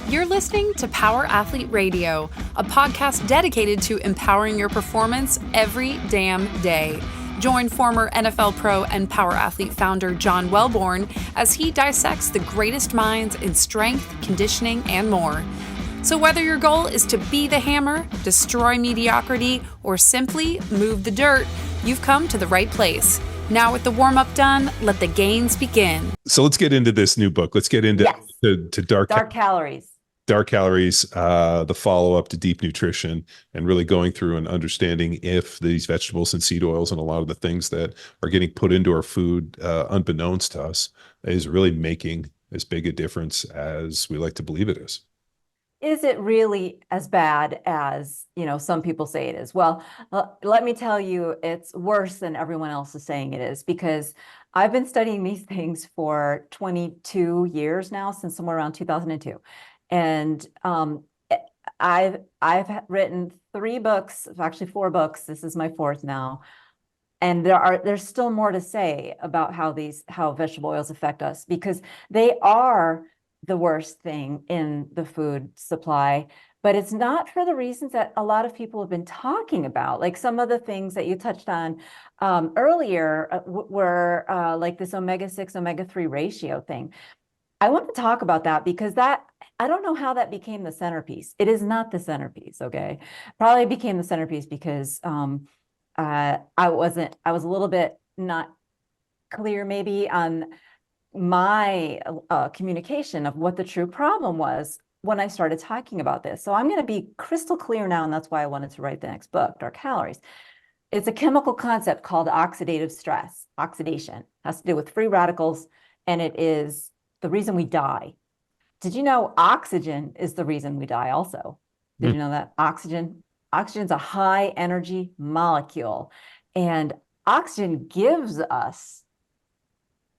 You're listening to Power Athlete Radio, a podcast dedicated to empowering your performance every damn day. Join former NFL pro and Power Athlete founder John Welborn as he dissects the greatest minds in strength, conditioning, and more. So whether your goal is to be the hammer, destroy mediocrity, or simply move the dirt, you've come to the right place. Now with the warm-up done, let the gains begin. So let's get into this new book. Let's get into to Dark Calories. Dark Calories, the follow-up to Deep Nutrition, and really going through and understanding if these vegetables and seed oils and a lot of the things that are getting put into our food unbeknownst to us is really making as big a difference as we like to believe it is. Is it really as bad as, some people say it is? Well, let me tell you, it's worse than everyone else is saying it is, because I've been studying these things for 22 years now, since somewhere around 2002. And I've written 3 books, actually 4 books. This is my 4th now. And there's still more to say about how vegetable oils affect us, because they are the worst thing in the food supply, but it's not for the reasons that a lot of people have been talking about. Like some of the things that you touched on earlier were like this omega-6, omega-3 ratio thing. I want to talk about that because I don't know how that became the centerpiece. It is not the centerpiece, okay? Probably became the centerpiece because I was a little bit not clear maybe on my communication of what the true problem was when I started talking about this. So I'm going to be crystal clear now, and that's why I wanted to write the next book, Dark Calories. It's a chemical concept called oxidative stress. Oxidation has to do with free radicals, and it is the reason we die. Did you know oxygen is the reason we die also? Did you know that? Oxygen's a high energy molecule, and oxygen gives us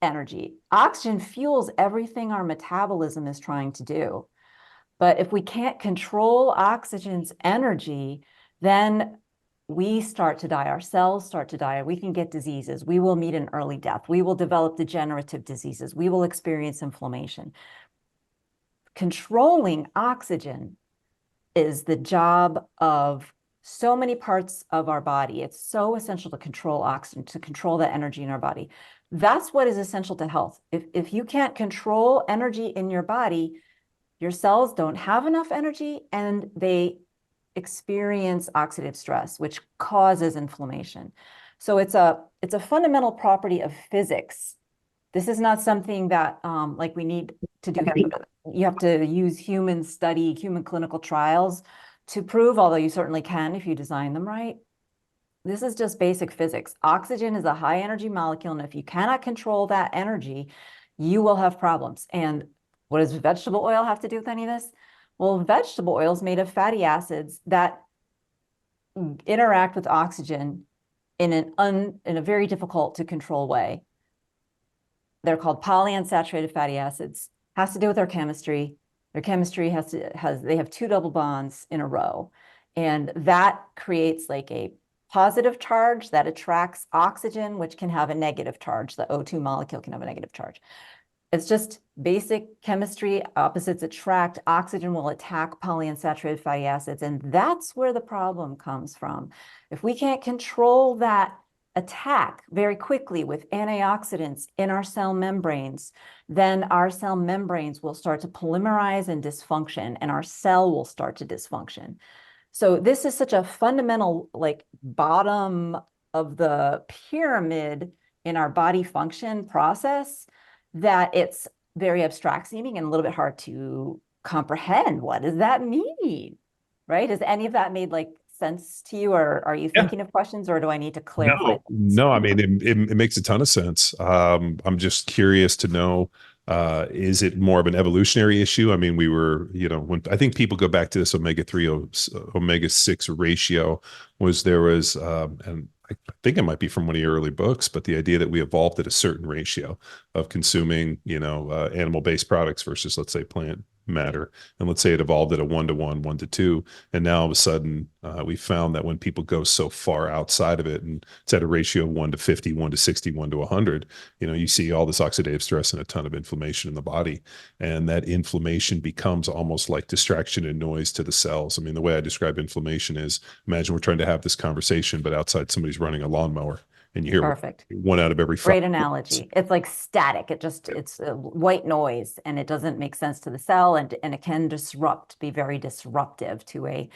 energy. Oxygen fuels everything our metabolism is trying to do. But if we can't control oxygen's energy, then we start to die. Our cells start to die. We can get diseases. We will meet an early death. We will develop degenerative diseases. We will experience inflammation. Controlling oxygen is the job of so many parts of our body. It's so essential to control oxygen, to control that energy in our body. That's what is essential to health. If you can't control energy in your body, your cells don't have enough energy and they experience oxidative stress, which causes inflammation. So it's a fundamental property of physics. This is not something that like we need to do. You have to use human clinical trials to prove, although you certainly can if you design them right. This is just basic physics. Oxygen is a high energy molecule, and if you cannot control that energy, you will have problems. And what does vegetable oil have to do with any of this? Well, vegetable oil is made of fatty acids that interact with oxygen in a very difficult to control way. They're called polyunsaturated fatty acids. Has to do with their chemistry. Their chemistry they have 2 double bonds in a row, and that creates like a positive charge that attracts oxygen, which can have a negative charge. The O2 molecule can have a negative charge. It's just basic chemistry. Opposites attract. Oxygen will attack polyunsaturated fatty acids, and that's where the problem comes from. If we can't control that attack very quickly with antioxidants in our cell membranes, then our cell membranes will start to polymerize and dysfunction, and our cell will start to dysfunction. So this is such a fundamental, like, bottom of the pyramid in our body function process that it's very abstract seeming and a little bit hard to comprehend. What does that mean, right? Has any of that made like sense to you, or are you thinking of questions, or do I need to clarify? No, I mean, it makes a ton of sense. I'm just curious to know, is it more of an evolutionary issue? I mean, we were, when I think people go back to this omega-3, omega-6 ratio and I think it might be from one of your early books, but the idea that we evolved at a certain ratio of consuming, animal-based products versus, let's say, matter. And let's say it evolved at a 1-to-1, 1-to-2. And now all of a sudden, we found that when people go so far outside of it, and it's at a ratio of 1-to-50, 1-to-60, 1-to-100, you see all this oxidative stress and a ton of inflammation in the body. And that inflammation becomes almost like distraction and noise to the cells. I mean, the way I describe inflammation is, imagine we're trying to have this conversation, but outside somebody's running a lawnmower. And you hear Perfect. one out of every 5. Great analogy. It's like static. It's a white noise, and it doesn't make sense to the cell, and it can be very disruptive to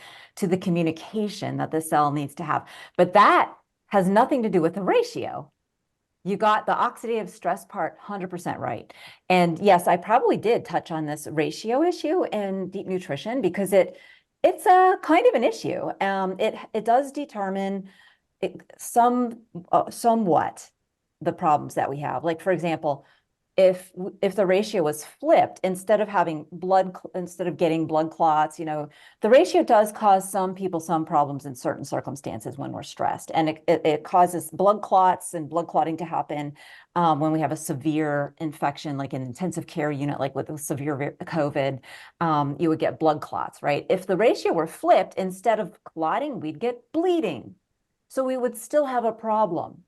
the communication that the cell needs to have. But that has nothing to do with the ratio. You got the oxidative stress part 100% right. And yes, I probably did touch on this ratio issue in deep nutrition because it's a kind of an issue. It does determine somewhat the problems that we have. Like, for example, if the ratio was flipped, instead of getting blood clots, the ratio does cause some people some problems in certain circumstances when we're stressed, and it causes blood clots and blood clotting to happen when we have a severe infection, like an intensive care unit, like with a severe COVID. You would get blood clots, right? If the ratio were flipped, instead of clotting, we'd get bleeding. So we would still have a problem.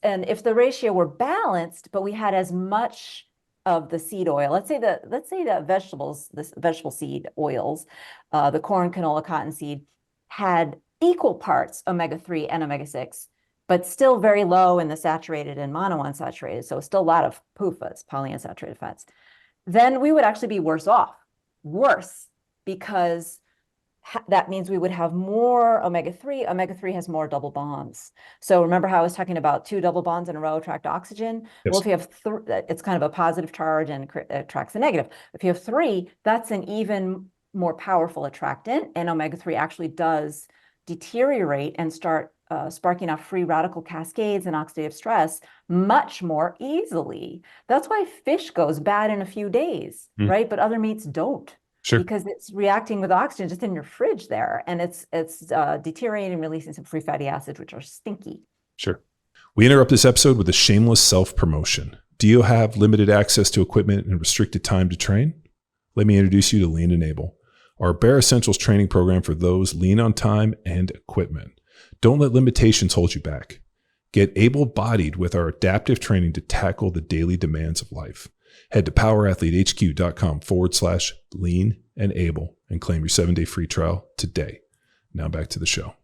And if the ratio were balanced, but we had as much of the seed oil, let's say the vegetables, the vegetable seed oils, the corn, canola, cottonseed, had equal parts omega-3 and omega-6, but still very low in the saturated and monounsaturated, so still a lot of PUFAs, polyunsaturated fats, then we would actually be worse off. Worse, because that means we would have more omega-3. Omega-3 has more double bonds. So remember how I was talking about 2 double bonds in a row attract oxygen? Yes. Well, if you have it's kind of a positive charge and attracts a negative. If you have 3, that's an even more powerful attractant, and omega-3 actually does deteriorate and start sparking off free radical cascades and oxidative stress much more easily. That's why fish goes bad in a few days, right? But other meats don't. Sure. Because it's reacting with oxygen just in your fridge there, and it's deteriorating, releasing some free fatty acids, which are stinky. Sure. We interrupt this episode with a shameless self-promotion. Do you have limited access to equipment and restricted time to train? Let me introduce you to Lean Enable, our Bare Essentials training program for those lean on time and equipment. Don't let limitations hold you back. Get able-bodied with our adaptive training to tackle the daily demands of life. Head to powerathletehq.com/lean and able and claim your 7-day free trial today. Now back to the show.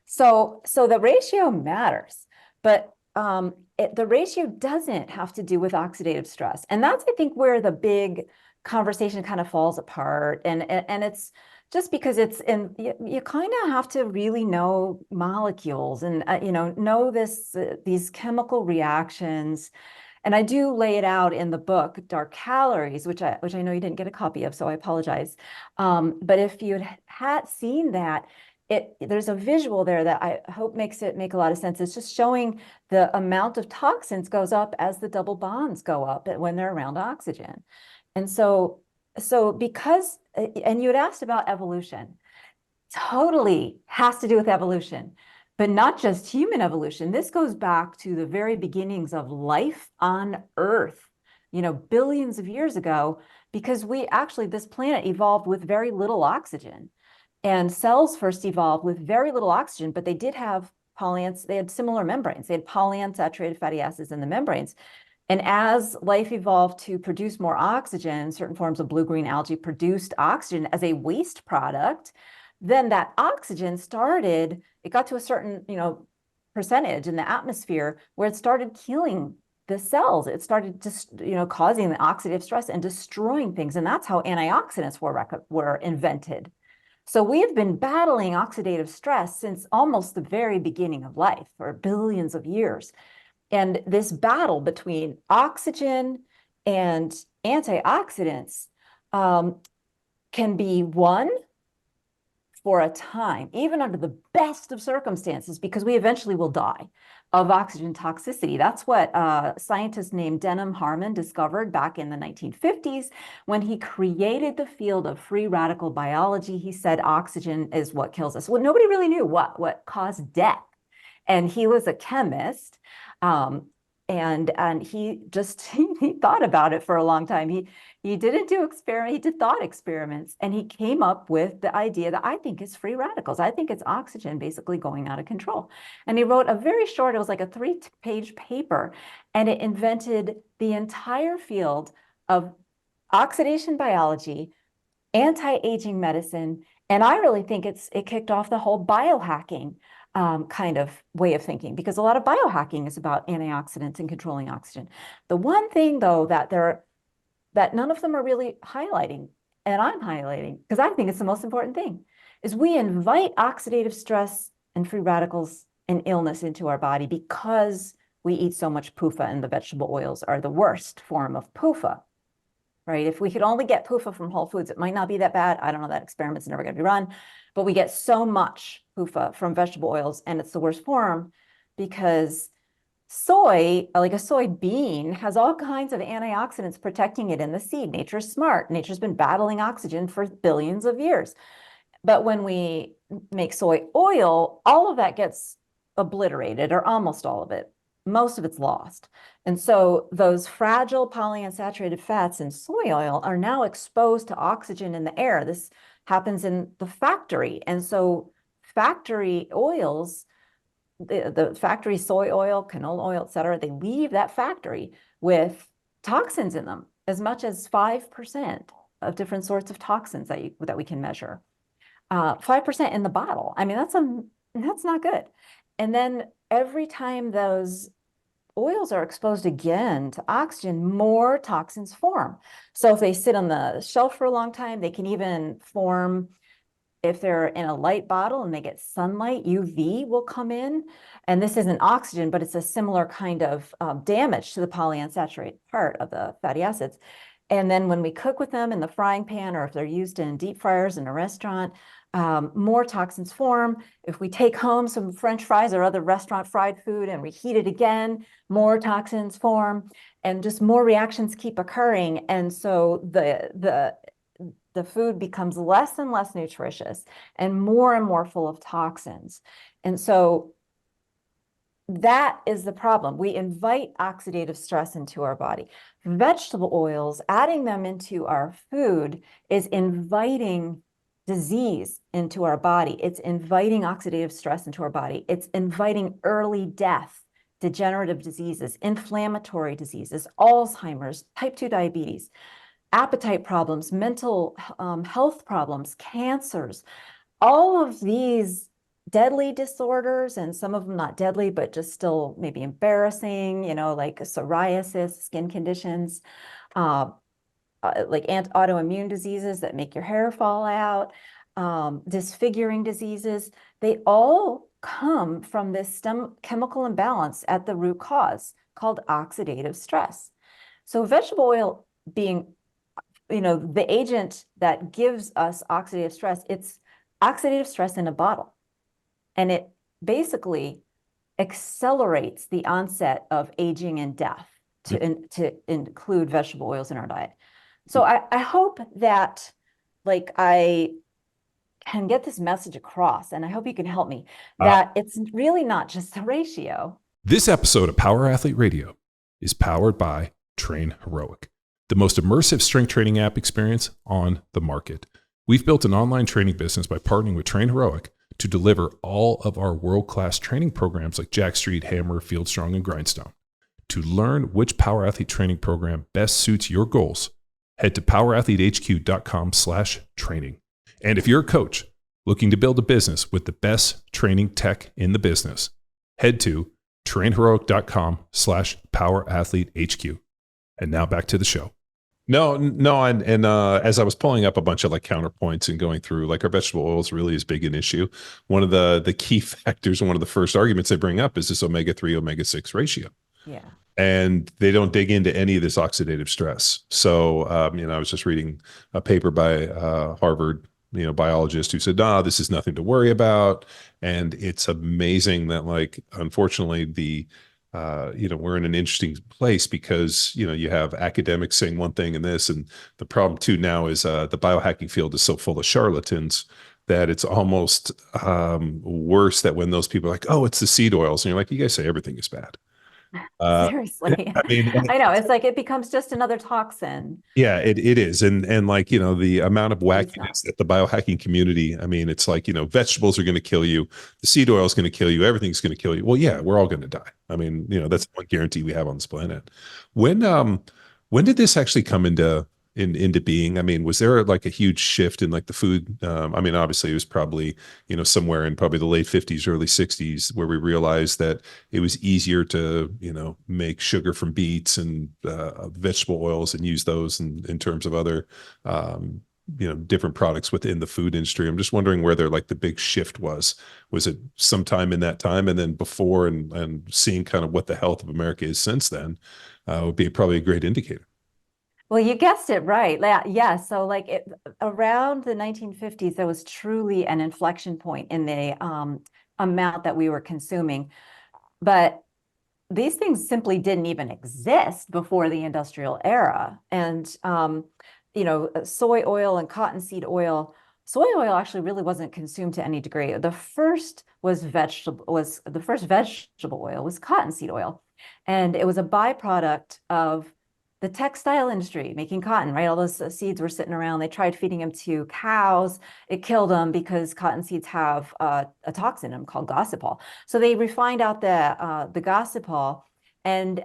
So the ratio matters, but the ratio doesn't have to do with oxidative stress. And that's, I think, where the big conversation kind of falls apart. And it's just because you kind of have to really know molecules and, know these chemical reactions. And I do lay it out in the book, Dark Calories, which I know you didn't get a copy of, so I apologize. But if you had seen that, there's a visual there that I hope makes it make a lot of sense. It's just showing the amount of toxins goes up as the double bonds go up when they're around oxygen. And so because, and you had asked about evolution, totally has to do with evolution. But not just human evolution. This goes back to the very beginnings of life on Earth, billions of years ago, because this planet evolved with very little oxygen. And cells first evolved with very little oxygen, but they did have they had similar membranes. They had polyunsaturated fatty acids in the membranes. And as life evolved to produce more oxygen, certain forms of blue-green algae produced oxygen as a waste product, then that oxygen it got to a certain, percentage in the atmosphere where it started killing the cells. It started just, causing the oxidative stress and destroying things. And that's how antioxidants were invented. So we have been battling oxidative stress since almost the very beginning of life, for billions of years. And this battle between oxygen and antioxidants can be won for a time, even under the best of circumstances, because we eventually will die of oxygen toxicity. That's what a scientist named Denham Harman discovered back in the 1950s when he created the field of free radical biology. He said oxygen is what kills us. Well, nobody really knew what caused death. And he was a chemist. And he just he thought about it for a long time. He didn't do experiment. He did thought experiments, and he came up with the idea that I think is free radicals. I think it's oxygen basically going out of control. And he wrote a very short, it was like a 3-page paper, and it invented the entire field of oxidation biology, anti-aging medicine, and I really think it kicked off the whole biohacking kind of way of thinking, because a lot of biohacking is about antioxidants and controlling oxygen. The one thing, though, that none of them are really highlighting, and I'm highlighting because I think it's the most important thing, is we invite oxidative stress and free radicals and illness into our body because we eat so much PUFA, and the vegetable oils are the worst form of PUFA. Right? If we could only get PUFA from whole foods, it might not be that bad. I don't know, that experiment's never going to be run, but we get so much PUFA from vegetable oils, and it's the worst form because soy, like a soybean, has all kinds of antioxidants protecting it in the seed. Nature's smart. Nature's been battling oxygen for billions of years. But when we make soy oil, all of that gets obliterated, or almost all of it. Most of it's lost. And so those fragile polyunsaturated fats in soy oil are now exposed to oxygen in the air. This happens in the factory. And so factory oils, the factory soy oil, canola oil, et cetera, they leave that factory with toxins in them, as much as 5% of different sorts of toxins that we can measure. 5% in the bottle. I mean, that's not good. And then every time those oils are exposed again to oxygen, more toxins form. So if they sit on the shelf for a long time, they can even form, if they're in a light bottle and they get sunlight, UV will come in. And this isn't oxygen, but it's a similar kind of damage to the polyunsaturated part of the fatty acids. And then when we cook with them in the frying pan, or if they're used in deep fryers in a restaurant, more toxins form. If we take home some French fries or other restaurant fried food and reheat it again, more toxins form, and just more reactions keep occurring. And so the food becomes less and less nutritious and more full of toxins. And so that is the problem. We invite oxidative stress into our body. Vegetable oils, adding them into our food, is inviting disease into our body. It's inviting oxidative stress into our body. It's inviting early death, degenerative diseases, inflammatory diseases, Alzheimer's, type 2 diabetes, appetite problems, mental health problems, cancers. All of these deadly disorders, and some of them not deadly, but just still maybe embarrassing, like psoriasis, skin conditions, like autoimmune diseases that make your hair fall out, disfiguring diseases, they all come from this chemical imbalance at the root cause called oxidative stress. So vegetable oil being, the agent that gives us oxidative stress, it's oxidative stress in a bottle. And it basically accelerates the onset of aging and death to include vegetable oils in our diet. So I hope that I can get this message across, and I hope you can help me, that it's really not just the ratio. This episode of Power Athlete Radio is powered by Train Heroic, the most immersive strength training app experience on the market. We've built an online training business by partnering with Train Heroic to deliver all of our world-class training programs like Jack Street, Hammer, Field Strong, and Grindstone. To learn which Power Athlete training program best suits your goals, head to powerathletehq.com/training. And if you're a coach looking to build a business with the best training tech in the business, head to trainheroic.com/powerathletehq. And now back to the show. No, and as I was pulling up a bunch of counterpoints and going through, our vegetable oils really is big an issue. One of the key factors, and one of the first arguments they bring up is this omega-3, omega-6 ratio. Yeah. And they don't dig into any of this oxidative stress. So, I was just reading a paper by Harvard, biologist who said, this is nothing to worry about. And it's amazing that, unfortunately, we're in an interesting place because, you have academics saying one thing and this, and the problem too now is the biohacking field is so full of charlatans that it's almost worse that when those people are like, oh, it's the seed oils. And you're like, you guys say everything is bad. Seriously. I mean, I know. It's like it becomes just another toxin. yeah, it is. And like, the amount of But it's not. wackiness that the biohacking community, I mean, it's like, vegetables are going to kill you. The seed oil is going to kill you. Everything's going to kill you. Well, yeah, we're all going to die. I mean, that's one guarantee we have on this planet. When when did this actually come into being? I mean, was there like a huge shift in like the food? I mean, obviously it was probably, somewhere in probably the late 50s, early 60s, where we realized that it was easier to, make sugar from beets and vegetable oils and use those in terms of other, different products within the food industry. I'm just wondering where there like the big shift was. Was it sometime in that time, and then before, and seeing kind of what the health of America is since then, would be probably a great indicator. Well, you guessed it right. Yeah. So like around the 1950s, there was truly an inflection point in the amount that we were consuming. But these things simply didn't even exist before the industrial era. And, soy oil and cottonseed oil, soy oil actually really wasn't consumed to any degree. The first vegetable oil was cottonseed oil. And it was a byproduct of the textile industry making cotton, right? All those seeds were sitting around. They tried feeding them to cows. It killed them because cotton seeds have a toxin in them called gossypol. So they refined out the gossypol, and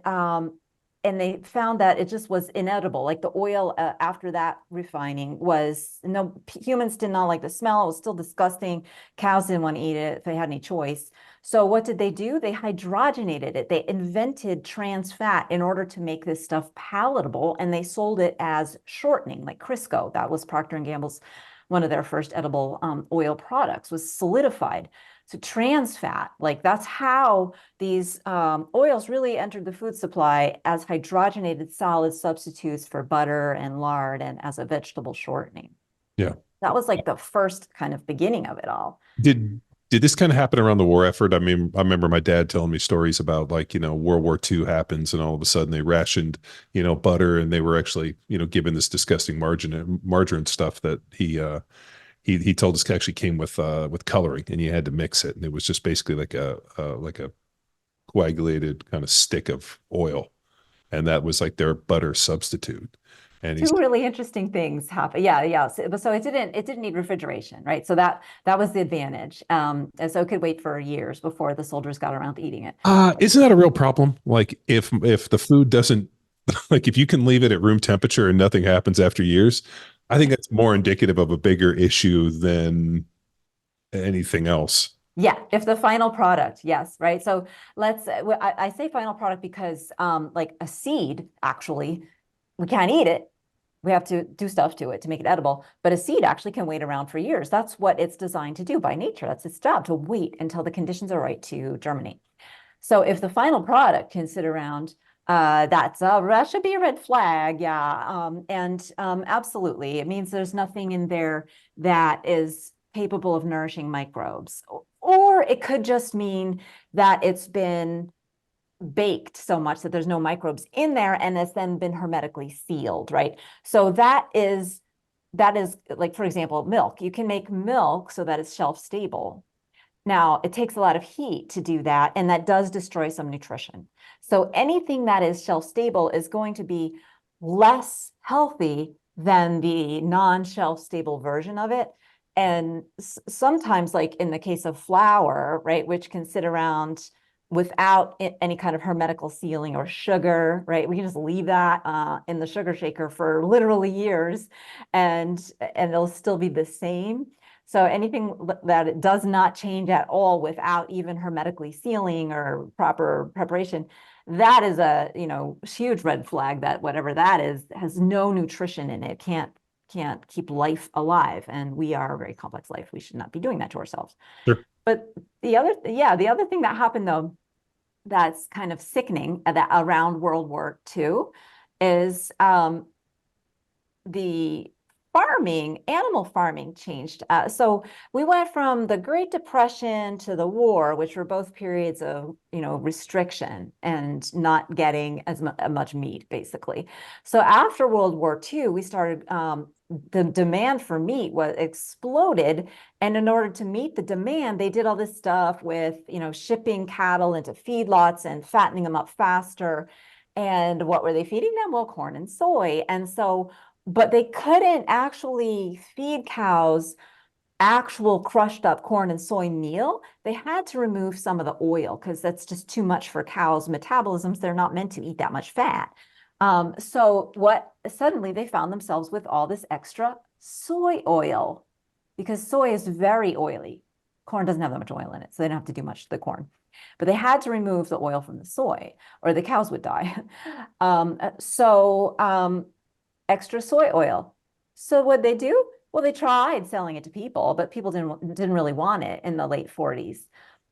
they found that it just was inedible. Like the oil after that refining was no humans did not like the smell. It was still disgusting. Cows didn't want to eat it if they had any choice. So what did they do? They hydrogenated it. They invented trans fat in order to make this stuff palatable, and they sold it as shortening, like Crisco. That was Procter and Gamble's one of their first edible oil products was solidified. So trans fat, like that's how these oils really entered the food supply as hydrogenated solid substitutes for butter and lard and as a vegetable shortening. Yeah. That was like the first kind of beginning of it all. Did this kind of happen around the war effort? I mean, I remember my dad telling me stories about like, World War II happens and all of a sudden they rationed, butter, and they were actually, given this disgusting margarine stuff that he told us actually came with coloring, and you had to mix it, and it was just basically like a coagulated kind of stick of oil, and that was like their butter substitute. And he's Two really interesting things happen. Yeah. So it didn't need refrigeration, right? So that was the advantage. And so it could wait for years before the soldiers got around to eating it. Isn't that a real problem? Like if the food doesn't like if you can leave it at room temperature and nothing happens after years, I think that's more indicative of a bigger issue than anything else. Yeah, if the final product, yes, right. So I say final product because like a seed, actually, we can't eat it. We have to do stuff to it to make it edible. But a seed actually can wait around for years. That's what it's designed to do by nature. That's its job, to wait until the conditions are right to germinate. So if the final product can sit around, that should be a red flag. Yeah. Absolutely. It means there's nothing in there that is capable of nourishing microbes. Or it could just mean that it's been baked so much that there's no microbes in there and it's then been hermetically sealed, right? So that is like, for example, milk. You can make milk so that it's shelf stable. Now, it takes a lot of heat to do that, and that does destroy some nutrition. So anything that is shelf stable is going to be less healthy than the non-shelf stable version of it. And sometimes, like in the case of flour, right, which can sit around without any kind of hermetical sealing, or sugar, right? We can just leave that in the sugar shaker for literally years, and it'll still be the same. So anything that it does not change at all without even hermetically sealing or proper preparation, that is a huge red flag that whatever that is has no nutrition in it, can't keep life alive. And we are a very complex life. We should not be doing that to ourselves. Sure. But the other thing that happened though, that's kind of sickening that around World War II is the farming, animal farming changed. So we went from the Great Depression to the war, which were both periods of, restriction and not getting as much meat, basically. So after World War II, we started, the demand for meat was exploded. And in order to meet the demand, they did all this stuff with, shipping cattle into feedlots and fattening them up faster. And what were they feeding them? Well, corn and soy. And so, but they couldn't actually feed cows actual crushed up corn and soy meal. They had to remove some of the oil because that's just too much for cows' metabolisms. They're not meant to eat that much fat. So what suddenly they found themselves with all this extra soy oil because soy is very oily. Corn doesn't have that much oil in it, so they don't have to do much to the corn. But they had to remove the oil from the soy or the cows would die. Extra soy oil. So what'd they do? Well, they tried selling it to people, but people didn't really want it in the late 40s.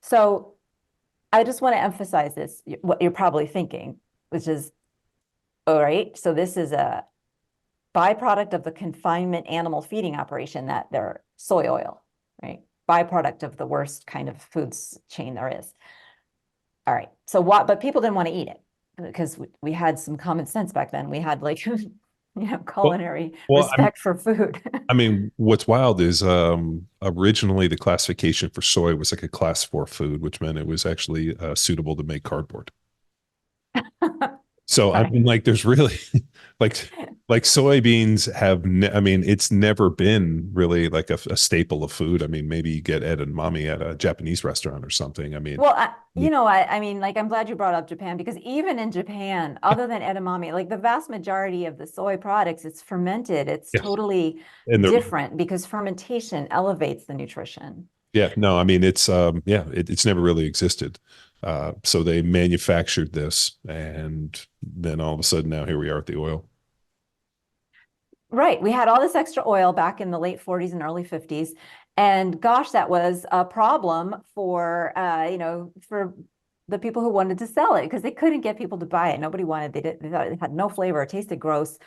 So I just want to emphasize this, what you're probably thinking, which is, all right, so this is a byproduct of the confinement animal feeding operation that they're soy oil, right? Byproduct of the worst kind of foods chain there is. All right, so what, but people didn't want to eat it because we had some common sense back then. We had like, culinary respect for food. I mean, what's wild is originally the classification for soy was like a class 4 food, which meant it was actually suitable to make cardboard. So I mean, like, there's really like soybeans have, I mean, it's never been really like a staple of food. I mean, maybe you get edamame at a Japanese restaurant or something. I mean, well, I mean, like, I'm glad you brought up Japan because even in Japan, other than edamame, like the vast majority of the soy products, it's fermented. It's totally different because fermentation elevates the nutrition. Yeah, no, I mean, it's it's never really existed. So they manufactured this, and then all of a sudden now here we are with the oil. Right. We had all this extra oil back in the late 40s and early 50s. And gosh, that was a problem for, for the people who wanted to sell it because they couldn't get people to buy it. Nobody wanted, they thought it had no flavor, it tasted gross.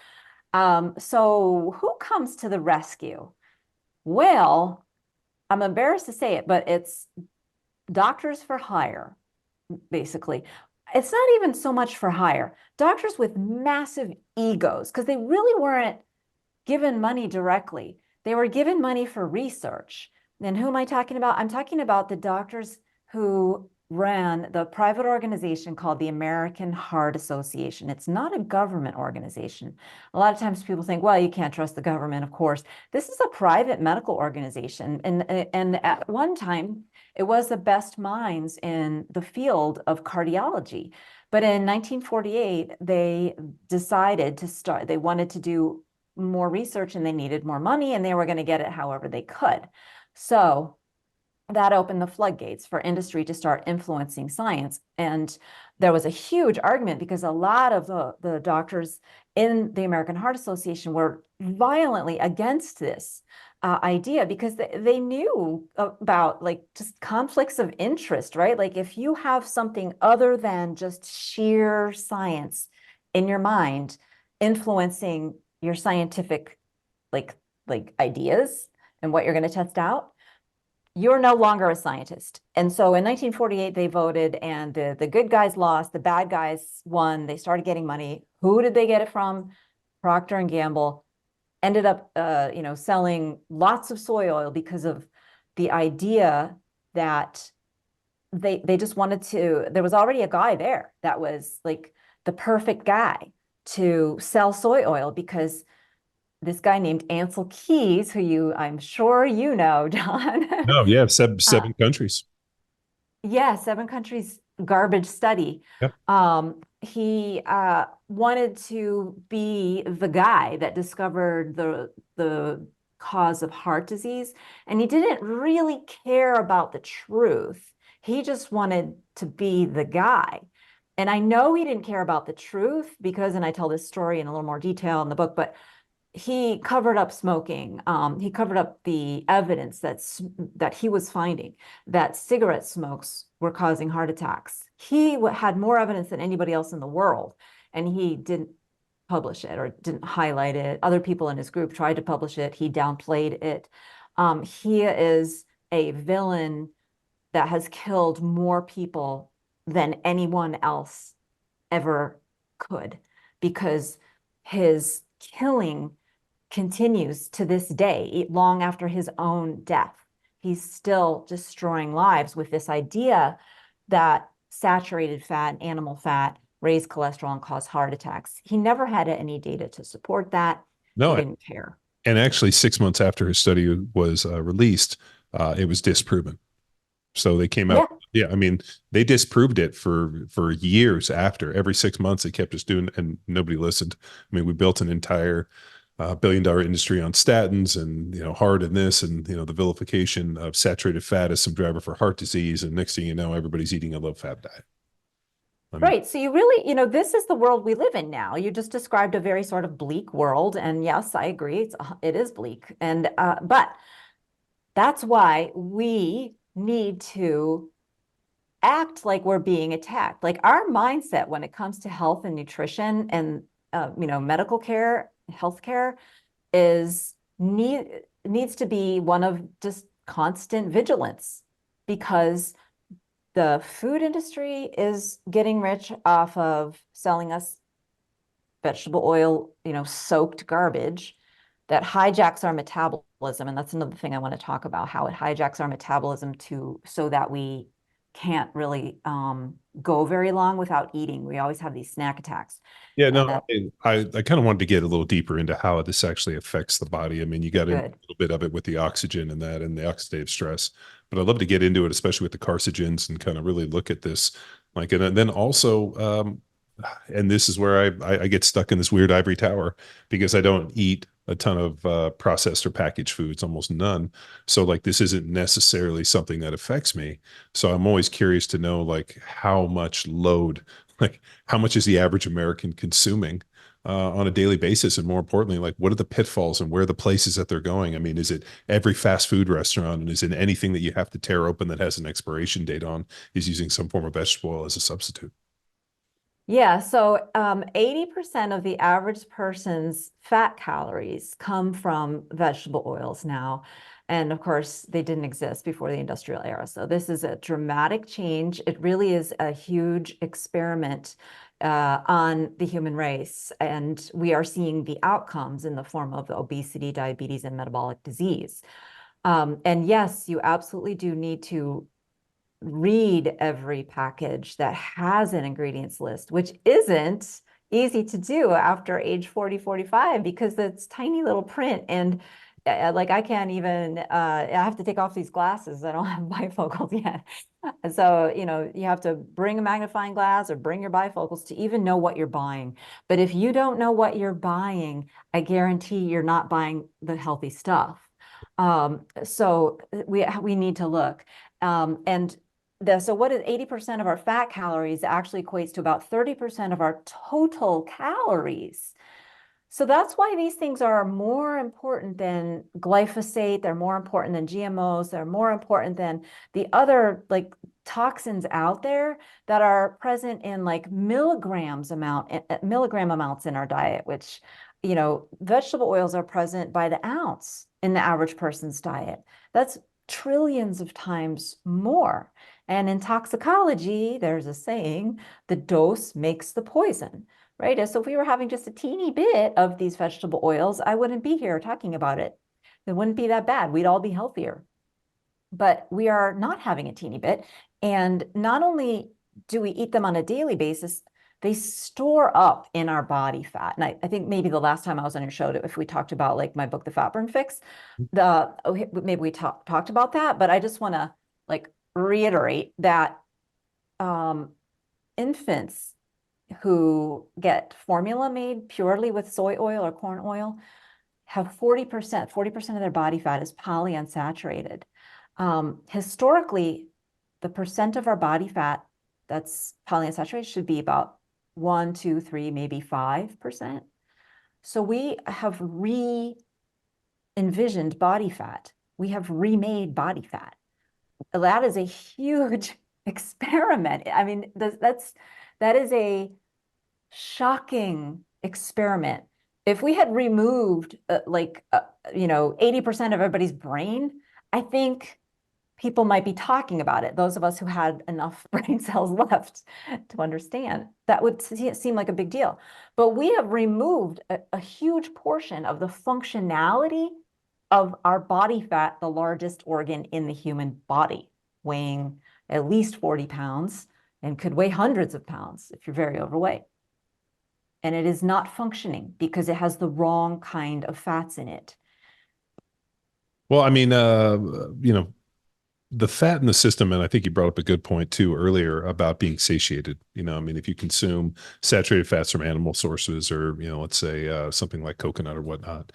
So who comes to the rescue? Well, I'm embarrassed to say it, but it's doctors for hire, basically. It's not even so much for hire. Doctors with massive egos, because they really weren't given money directly. They were given money for research. And who am I talking about? I'm talking about the doctors who ran the private organization called the American Heart Association. It's not a government organization. A lot of times people think, well, you can't trust the government, of course. This is a private medical organization. And at one time, it was the best minds in the field of cardiology. But in 1948, they decided to start, they wanted to do more research and they needed more money and they were going to get it however they could. So that opened the floodgates for industry to start influencing science. And there was a huge argument because a lot of the doctors in the American Heart Association were violently against this idea because they knew about like just conflicts of interest, right? Like if you have something other than just sheer science in your mind influencing your scientific like ideas and what you're going to test out, you're no longer a scientist. And so in 1948, they voted and the good guys lost, the bad guys won. They started getting money. Who did they get it from? Procter and Gamble ended up, selling lots of soy oil because of the idea that they just wanted to, there was already a guy there that was like the perfect guy to sell soy oil because this guy named Ansel Keys, who I'm sure you know, John. No, yeah, seven countries. Yeah, 7 countries garbage study. Yep. He wanted to be the guy that discovered the cause of heart disease, and he didn't really care about the truth. He just wanted to be the guy. And I know he didn't care about the truth because, and I tell this story in a little more detail in the book, but he covered up smoking. He covered up the evidence that he was finding that cigarette smokes were causing heart attacks. He had more evidence than anybody else in the world, and he didn't publish it or didn't highlight it. Other people in his group tried to publish it. He downplayed it. He is a villain that has killed more people than anyone else ever could, because his killing continues to this day, long after his own death. He's still destroying lives with this idea that saturated fat, animal fat, raise cholesterol and cause heart attacks. He never had any data to support that. No, he didn't care. And actually 6 months after his study was released, it was disproven. So they came out. Yeah, I mean, they disproved it for years after. Every 6 months they kept us doing, and nobody listened. I mean, we built an entire billion-dollar industry on statins and, heart and this, and, the vilification of saturated fat as some driver for heart disease. And next thing you know, everybody's eating a low-fat diet. Right. So you really, this is the world we live in now. You just described a very sort of bleak world. And yes, I agree. It is bleak. And, but that's why we need to act like we're being attacked. Like our mindset when it comes to health and nutrition and, medical care, healthcare needs to be one of just constant vigilance, because the food industry is getting rich off of selling us vegetable oil, soaked garbage that hijacks our metabolism. And that's another thing I want to talk about, how it hijacks our metabolism so that we can't really go very long without eating. We always have these snack attacks. Yeah, no, I kind of wanted to get a little deeper into how this actually affects the body. I mean, you got a little bit of it with the oxygen and that and the oxidative stress, but I'd love to get into it, especially with the carcinogens, and kind of really look at this. And then also, and this is where I get stuck in this weird ivory tower, because I don't eat a ton of processed or packaged foods, almost none. So this isn't necessarily something that affects me. So I'm always curious to know how much load, how much is the average American consuming on a daily basis? And more importantly, what are the pitfalls and where are the places that they're going? I mean, is it every fast food restaurant, and is it anything that you have to tear open that has an expiration date on is using some form of vegetable oil as a substitute? Yeah, so 80% of the average person's fat calories come from vegetable oils now. And of course, they didn't exist before the industrial era. So this is a dramatic change. It really is a huge experiment on the human race. And we are seeing the outcomes in the form of obesity, diabetes, and metabolic disease. And yes, you absolutely do need to read every package that has an ingredients list, which isn't easy to do after age 40, 45, because it's tiny little print. And I can't even, I have to take off these glasses. I don't have bifocals yet. So, you have to bring a magnifying glass or bring your bifocals to even know what you're buying. But if you don't know what you're buying, I guarantee you're not buying the healthy stuff. So we need to look. So what is 80% of our fat calories actually equates to about 30% of our total calories. So that's why these things are more important than glyphosate. They're more important than GMOs. They're more important than the other toxins out there that are present in milligram amounts in our diet, which, vegetable oils are present by the ounce in the average person's diet. That's trillions of times more. And in toxicology, there's a saying, the dose makes the poison, right? So if we were having just a teeny bit of these vegetable oils, I wouldn't be here talking about it. It wouldn't be that bad. We'd all be healthier. But we are not having a teeny bit. And not only do we eat them on a daily basis, they store up in our body fat. And I think maybe the last time I was on your show, if we talked about my book, The Fat Burn Fix, maybe we talked about that, but I just want to reiterate that infants who get formula made purely with soy oil or corn oil have 40% of their body fat is polyunsaturated. Historically, the percent of our body fat that's polyunsaturated should be about 1, 2, 3, maybe 5%. So we have re-envisioned body fat. We have remade body fat. That is a huge experiment. I mean, that is a shocking experiment. If we had removed 80% of everybody's brain, I think people might be talking about it. Those of us who had enough brain cells left to understand, that would seem like a big deal. But we have removed a huge portion of the functionality of our body fat, the largest organ in the human body, weighing at least 40 pounds and could weigh hundreds of pounds if you're very overweight. And it is not functioning because it has the wrong kind of fats in it. Well, I mean, the fat in the system, and I think you brought up a good point too earlier about being satiated. I mean, if you consume saturated fats from animal sources, or let's say something like coconut or whatnot,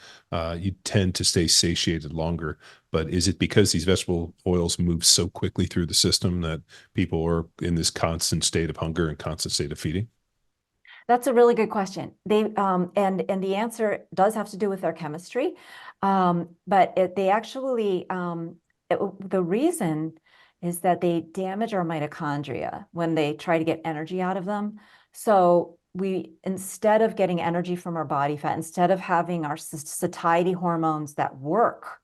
you tend to stay satiated longer. But is it because these vegetable oils move so quickly through the system that people are in this constant state of hunger and constant state of feeding? That's a really good question. And the answer does have to do with their chemistry, but the reason is that they damage our mitochondria when they try to get energy out of them. So instead of getting energy from our body fat, instead of having our satiety hormones that work,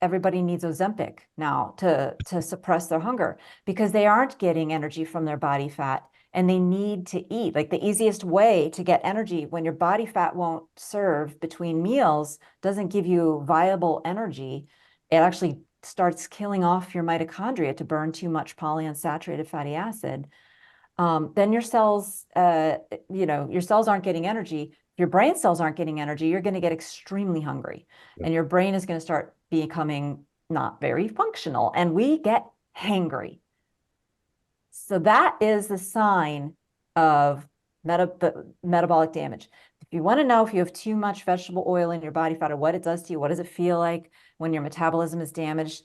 everybody needs Ozempic now to suppress their hunger because they aren't getting energy from their body fat and they need to eat. Like the easiest way to get energy when your body fat won't serve between meals, doesn't give you viable energy, it actually starts killing off your mitochondria to burn too much polyunsaturated fatty acid. Then your cells, your cells aren't getting energy. If your brain cells aren't getting energy, you're going to get extremely hungry, and your brain is going to start becoming not very functional, and we get hangry. So that is the sign of metabolic damage. If you want to know if you have too much vegetable oil in your body fat or what it does to you, what does it feel like when your metabolism is damaged?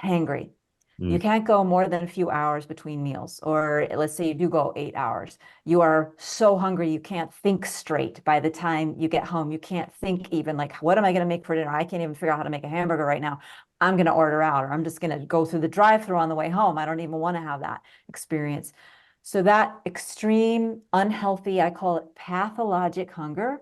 Hangry. You can't go more than a few hours between meals, or let's say you do go 8 hours. You are so hungry you can't think straight by the time you get home. You can't think even like, what am I going to make for dinner? I can't even figure out how to make a hamburger right now. I'm going to order out, or I'm just going to go through the drive-through on the way home. I don't even want to have that experience. So that extreme, unhealthy, I call it pathologic hunger,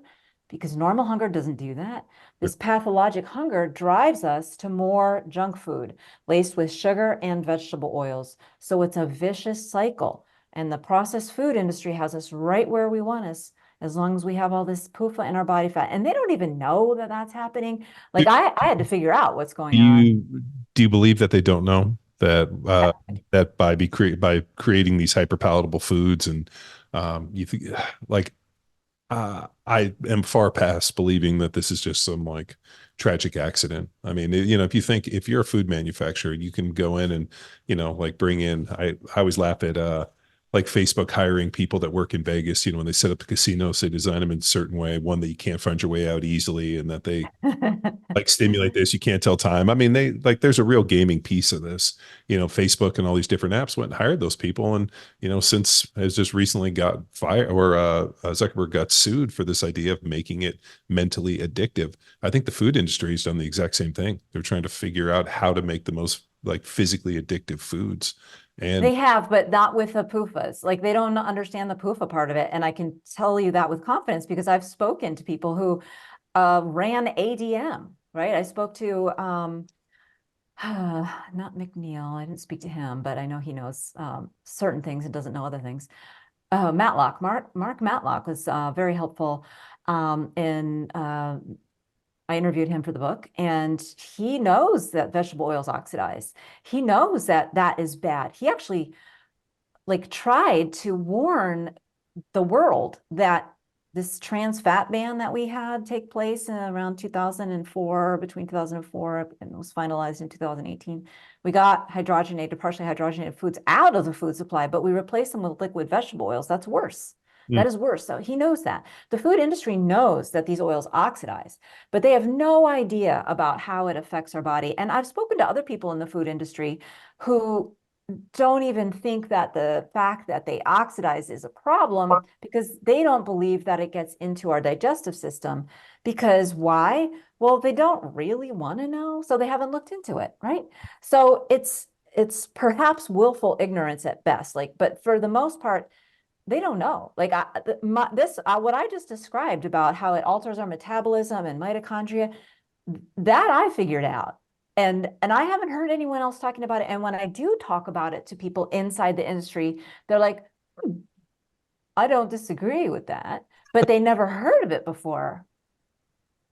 because normal hunger doesn't do that. This pathologic hunger drives us to more junk food laced with sugar and vegetable oils. So it's a vicious cycle. And the processed food industry has us right where we want us, as long as we have all this PUFA in our body fat. And they don't even know that that's happening. Like I had to figure out what's going on. Do you believe that they don't know that that by creating these hyperpalatable foods, and you think like I am far past believing that this is just some like tragic accident. I mean, if you're a food manufacturer, you can go in and, like bring in, I always laugh at, like Facebook hiring people that work in Vegas, when they set up the casinos, they design them in a certain way, one that you can't find your way out easily, and that they like stimulate this, you can't tell time. I mean, there's a real gaming piece of this. Facebook and all these different apps went and hired those people, and since has just recently got fired, or Zuckerberg got sued for this idea of making it mentally addictive. I think the food industry has done the exact same thing. They're trying to figure out how to make the most like physically addictive foods. And they have, but not with the PUFAs. Like they don't understand the PUFA part of it. And I can tell you that with confidence because I've spoken to people who ran ADM, right? I spoke to not McNeil. I didn't speak to him, but I know he knows certain things and doesn't know other things. Matlock, Mark Matlock was very helpful I interviewed him for the book, and he knows that vegetable oils oxidize. He knows that that is bad. He actually like tried to warn the world that this trans fat ban that we had take place in around 2004, between 2004 and it was finalized in 2018. We got partially hydrogenated foods out of the food supply, but we replaced them with liquid vegetable oils. That's worse. That is worse. So he knows that. The food industry knows that these oils oxidize, but they have no idea about how it affects our body. And I've spoken to other people in the food industry who don't even think that the fact that they oxidize is a problem because they don't believe that it gets into our digestive system. Because why? Well, they don't really want to know, so they haven't looked into it, right? So it's perhaps willful ignorance at best. But for the most part, they don't know. Like what I just described about how it alters our metabolism and mitochondria, that I figured out. And I haven't heard anyone else talking about it. And when I do talk about it to people inside the industry, they're like, I don't disagree with that, but they never heard of it before.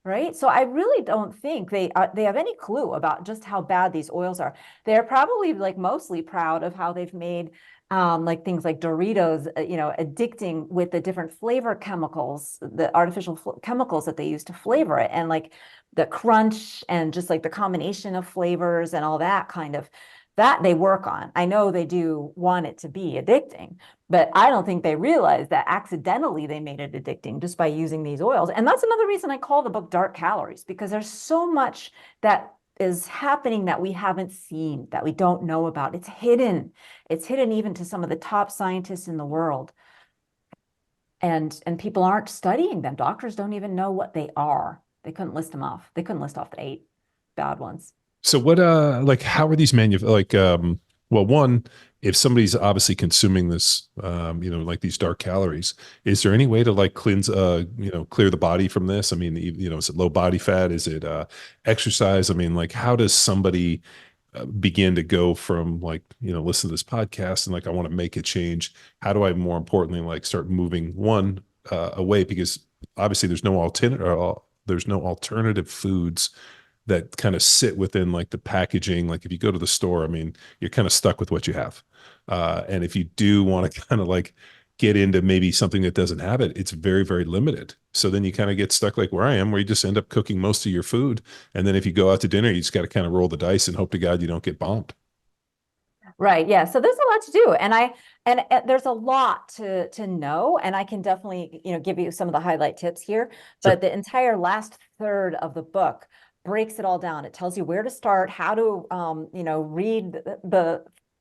Right. So I really don't think they have any clue about just how bad these oils are. They're probably like mostly proud of how they've made like things like Doritos, addicting with the different flavor chemicals, the artificial chemicals that they use to flavor it, and like the crunch and just like the combination of flavors and all that kind of that they work on. I know they do want it to be addicting, but I don't think they realize that accidentally they made it addicting just by using these oils. And that's another reason I call the book Dark Calories, because there's so much that is happening that we haven't seen, that we don't know about. It's hidden. It's hidden even to some of the top scientists in the world. And people aren't studying them. Doctors don't even know what they are. They couldn't list them off. They couldn't list off the 8 bad ones. So what like how are these well, one, if somebody's obviously consuming this like these dark calories, is there any way to like cleanse clear the body from this? I mean, is it low body fat? Is it exercise? I mean, like how does somebody begin to go from like, listen to this podcast and like I want to make a change? How do I more importantly like start moving away, because obviously there's no alternative foods that kind of sit within like the packaging. Like if you go to the store, I mean, you're kind of stuck with what you have. And if you do want to kind of like get into maybe something that doesn't have it, it's very, very limited. So then you kind of get stuck like where I am, where you just end up cooking most of your food. And then if you go out to dinner, you just got to kind of roll the dice and hope to God you don't get bombed. Right. Yeah. So there's a lot to do. And there's a lot to know. And I can definitely, give you some of the highlight tips here. Sure. But the entire last third of the book breaks it all down. It tells you where to start, how to, read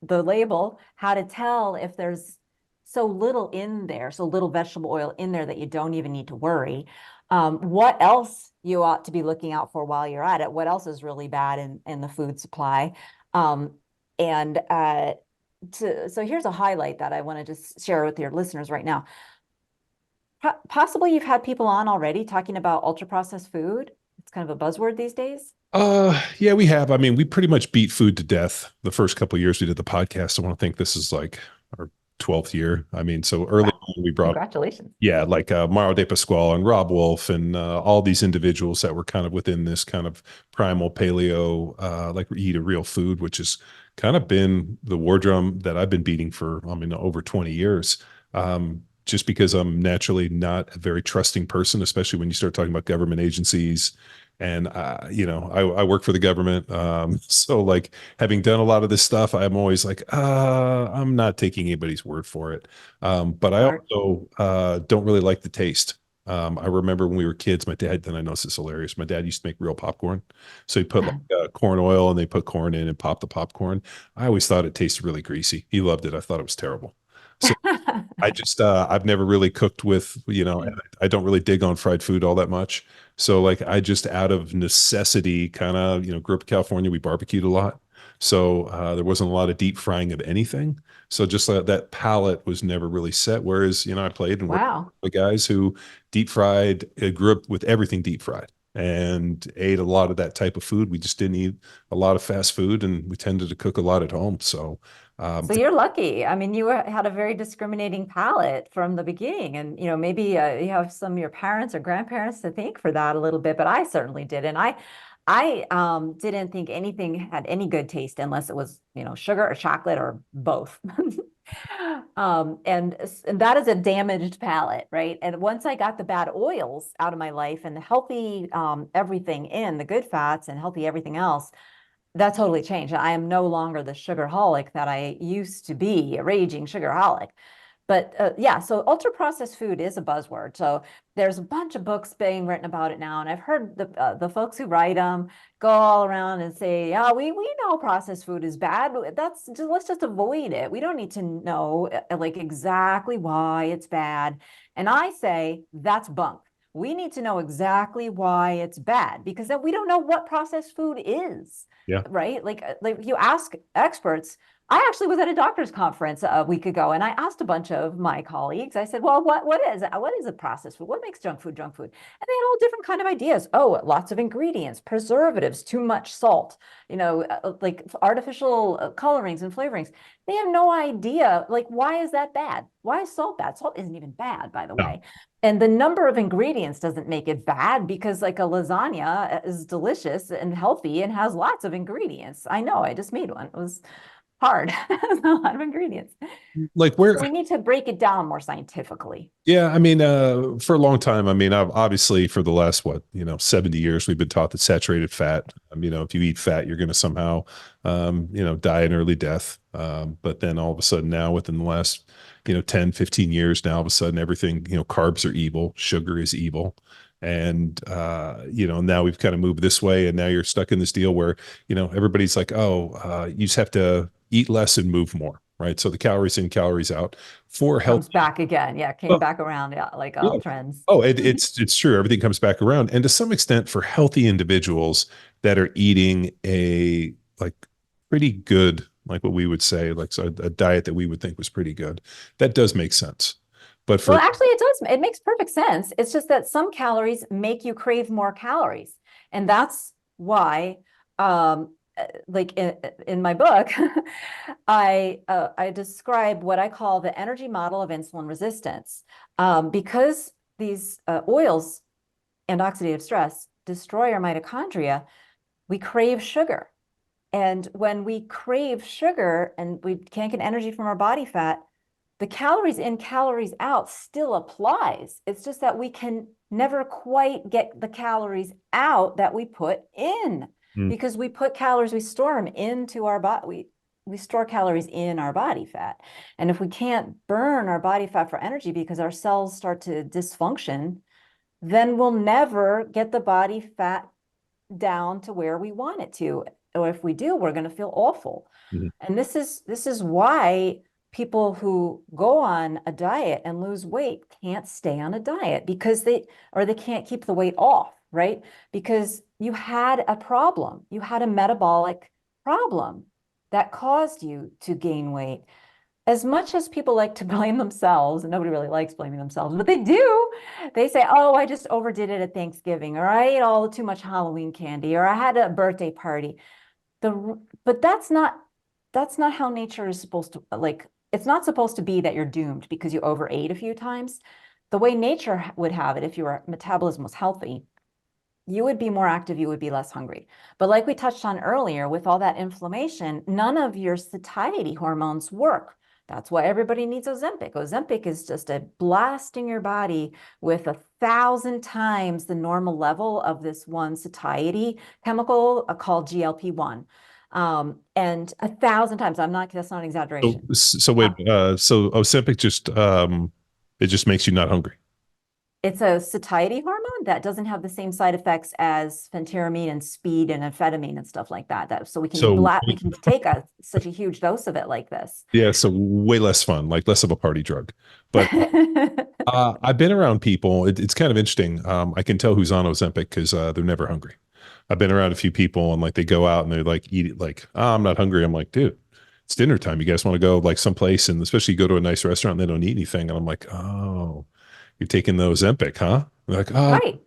the label, how to tell if there's so little in there, so little vegetable oil in there that you don't even need to worry. What else you ought to be looking out for while you're at it? What else is really bad in the food supply? So here's a highlight that I want to just share with your listeners right now. Possibly you've had people on already talking about ultra processed food. It's kind of a buzzword these days. Yeah, we have. I mean, we pretty much beat food to death the first couple of years we did the podcast. I want to think this is like our 12th year. I mean, so early on we brought, congratulations. yeah, like Mario De Pasquale and Rob Wolf and all these individuals that were kind of within this kind of primal paleo, like eat a real food, which has kind of been the war drum that I've been beating for, over 20 years. Just because I'm naturally not a very trusting person, especially when you start talking about government agencies. And, I work for the government. So like having done a lot of this stuff, I'm always like, I'm not taking anybody's word for it. But I also don't really like the taste. I remember when we were kids, my dad, then I know this is hilarious. My dad used to make real popcorn. So he put like corn oil and they put corn in and pop the popcorn. I always thought it tasted really greasy. He loved it. I thought it was terrible. So I just I've never really cooked with, I don't really dig on fried food all that much. So like I just out of necessity kind of, grew up in California, we barbecued a lot. So there wasn't a lot of deep frying of anything. So just that palate was never really set. Whereas, I played and worked with guys who deep fried, grew up with everything deep fried and ate a lot of that type of food. We just didn't eat a lot of fast food and we tended to cook a lot at home. So you're lucky. I mean, you had a very discriminating palate from the beginning, and maybe you have some of your parents or grandparents to thank for that a little bit. But I certainly did, and I didn't think anything had any good taste unless it was sugar or chocolate or both. And that is a damaged palate, right? And once I got the bad oils out of my life and the healthy everything in, the good fats and healthy everything else, that totally changed. I am no longer the sugarholic that I used to be, a raging sugarholic. But yeah, so ultra processed food is a buzzword. So there's a bunch of books being written about it now, and I've heard the folks who write them go all around and say, "Yeah, we know processed food is bad. But let's just avoid it. We don't need to know like exactly why it's bad." And I say that's bunk. We need to know exactly why it's bad, because then we don't know what processed food is. yeah. Right? Like you ask experts, I actually was at a doctor's conference a week ago, and I asked a bunch of my colleagues. I said, "Well, what is a processed food? What makes junk food junk food?" And they had all different kind of ideas. Oh, lots of ingredients, preservatives, too much salt, like artificial colorings and flavorings. They have no idea, like, why is that bad? Why is salt bad? Salt isn't even bad, by the No. way. And the number of ingredients doesn't make it bad, because like a lasagna is delicious and healthy and has lots of ingredients. I know, I just made one. It was hard. A lot of ingredients. Like So where, we need to break it down more scientifically. yeah, I mean, for a long time, I mean, obviously for the last, 70 years, we've been taught that saturated fat, if you eat fat, you're going to somehow, die an early death. But then all of a sudden now, within the last, 10, 15 years, now all of a sudden everything, carbs are evil, sugar is evil. And, now we've kind of moved this way, and now you're stuck in this deal where, everybody's like, oh, you just have to eat less and move more. Right. So the calories in, calories out for health. Comes back again. Yeah, came back around. Yeah, like Yeah. all trends. Oh, it's true. Everything comes back around. And to some extent, for healthy individuals that are eating a like pretty good, like what we would say, like so a diet that we would think was pretty good, that does make sense. But for Well, actually, it does. It makes perfect sense. It's just that some calories make you crave more calories. And that's why, like in my book, I describe what I call the energy model of insulin resistance. Because these oils and oxidative stress destroy our mitochondria, we crave sugar. And when we crave sugar and we can't get energy from our body fat, the calories in, calories out still applies. It's just that we can never quite get the calories out that we put in, because we put calories, we store them into our body. We store calories in our body fat. And if we can't burn our body fat for energy because our cells start to dysfunction, then we'll never get the body fat down to where we want it to. Or if we do, we're going to feel awful. And this is why people who go on a diet and lose weight can't stay on a diet, because they can't keep the weight off, right? Because you had a problem. You had a metabolic problem that caused you to gain weight. As much as people like to blame themselves, and nobody really likes blaming themselves, but they do. They say, oh, I just overdid it at Thanksgiving, or I ate all too much Halloween candy, or I had a birthday party. But that's not how nature is supposed to, like, it's not supposed to be that you're doomed because you overate a few times. The way nature would have it, if your metabolism was healthy, you would be more active, you would be less hungry. But like we touched on earlier, with all that inflammation, none of your satiety hormones work. That's why everybody needs Ozempic. Ozempic is just a blasting your body with 1,000 times the normal level of this one satiety chemical called GLP-1. And 1,000 times. That's not an exaggeration. so wait, so Ozempic just it just makes you not hungry. It's a satiety hormone that doesn't have the same side effects as phentermine and speed and amphetamine and stuff like that. So we can take such a huge dose of it like this. Yeah, so way less fun, like less of a party drug. But I've been around people. It's kind of interesting. I can tell who's on Ozempic because they're never hungry. I've been around a few people, and like they go out and they're like eat it, like, oh, I'm not hungry. I'm like, dude, it's dinner time. You guys want to go like someplace, and especially go to a nice restaurant and they don't eat anything. And I'm like, oh, you're taking the Ozempic, huh? They're like, oh, Right.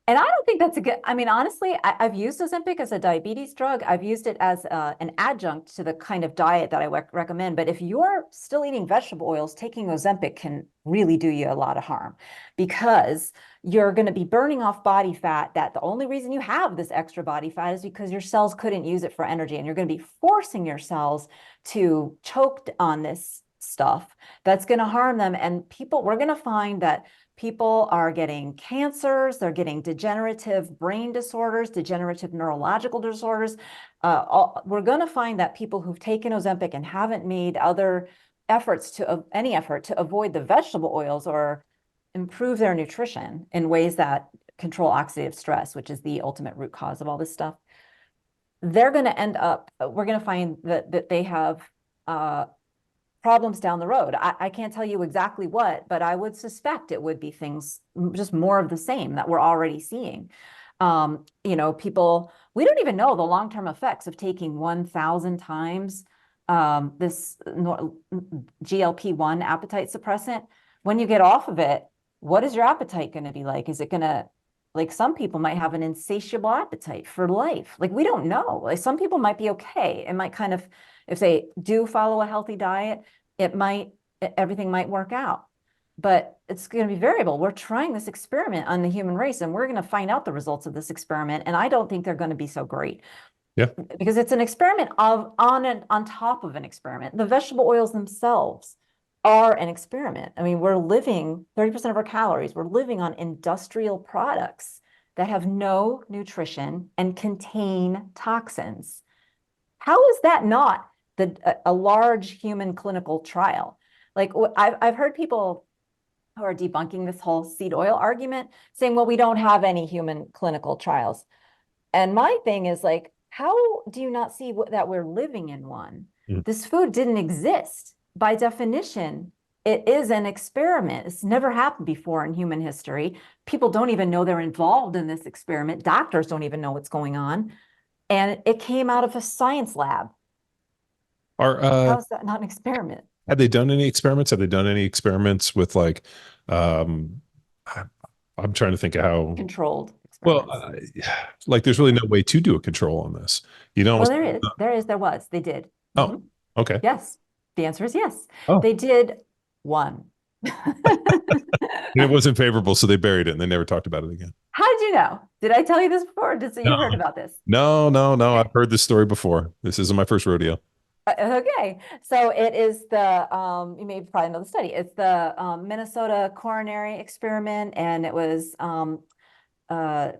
And I don't think that's a good, I mean, honestly, I've used Ozempic as a diabetes drug. I've used it as an adjunct to the kind of diet that I recommend. But if you're still eating vegetable oils, taking Ozempic can really do you a lot of harm, because you're going to be burning off body fat that the only reason you have this extra body fat is because your cells couldn't use it for energy. And you're going to be forcing your cells to choke on this stuff that's going to harm them. And we're going to find that people are getting cancers, they're getting degenerative brain disorders, degenerative neurological disorders. We're going to find that people who've taken Ozempic and haven't made other any effort to avoid the vegetable oils or improve their nutrition in ways that control oxidative stress, which is the ultimate root cause of all this stuff, we're going to find that they have problems down the road. I can't tell you exactly what, but I would suspect it would be things, just more of the same that we're already seeing. People, we don't even know the long-term effects of taking 1,000 times this GLP-1 appetite suppressant. When you get off of it, what is your appetite going to be like? Is it going to, like, some people might have an insatiable appetite for life. Like, we don't know. Like, some people might be okay. It might kind of, if they do follow a healthy diet, everything might work out. But it's going to be variable. We're trying this experiment on the human race, and we're going to find out the results of this experiment. And I don't think they're going to be so great. Yeah. Because it's an experiment on top of an experiment. The vegetable oils themselves are an experiment. I mean, we're living 30% of our calories. We're living on industrial products that have no nutrition and contain toxins. How is that not a large human clinical trial? Like, I've heard people who are debunking this whole seed oil argument saying, well, we don't have any human clinical trials. And my thing is, like, how do you not see that we're living in one? This food didn't exist. By definition, it is an experiment. It's never happened before in human history. People don't even know they're involved in this experiment. Doctors don't even know what's going on. And it came out of a science lab. How is that not an experiment? Have they done any experiments? Have they done any experiments with, like, I'm trying to think of how controlled experiments. Well, like, there's really no way to do a control on this. You know, well, there was. They did. Oh, okay. Yes. The answer is yes. Oh. They did one. It wasn't favorable, so they buried it and they never talked about it again. How did you know? Did I tell you this before? You heard about this? No. I've heard this story before. This isn't my first rodeo. Okay, so it is the you may probably know the study. It's the Minnesota coronary experiment, and it was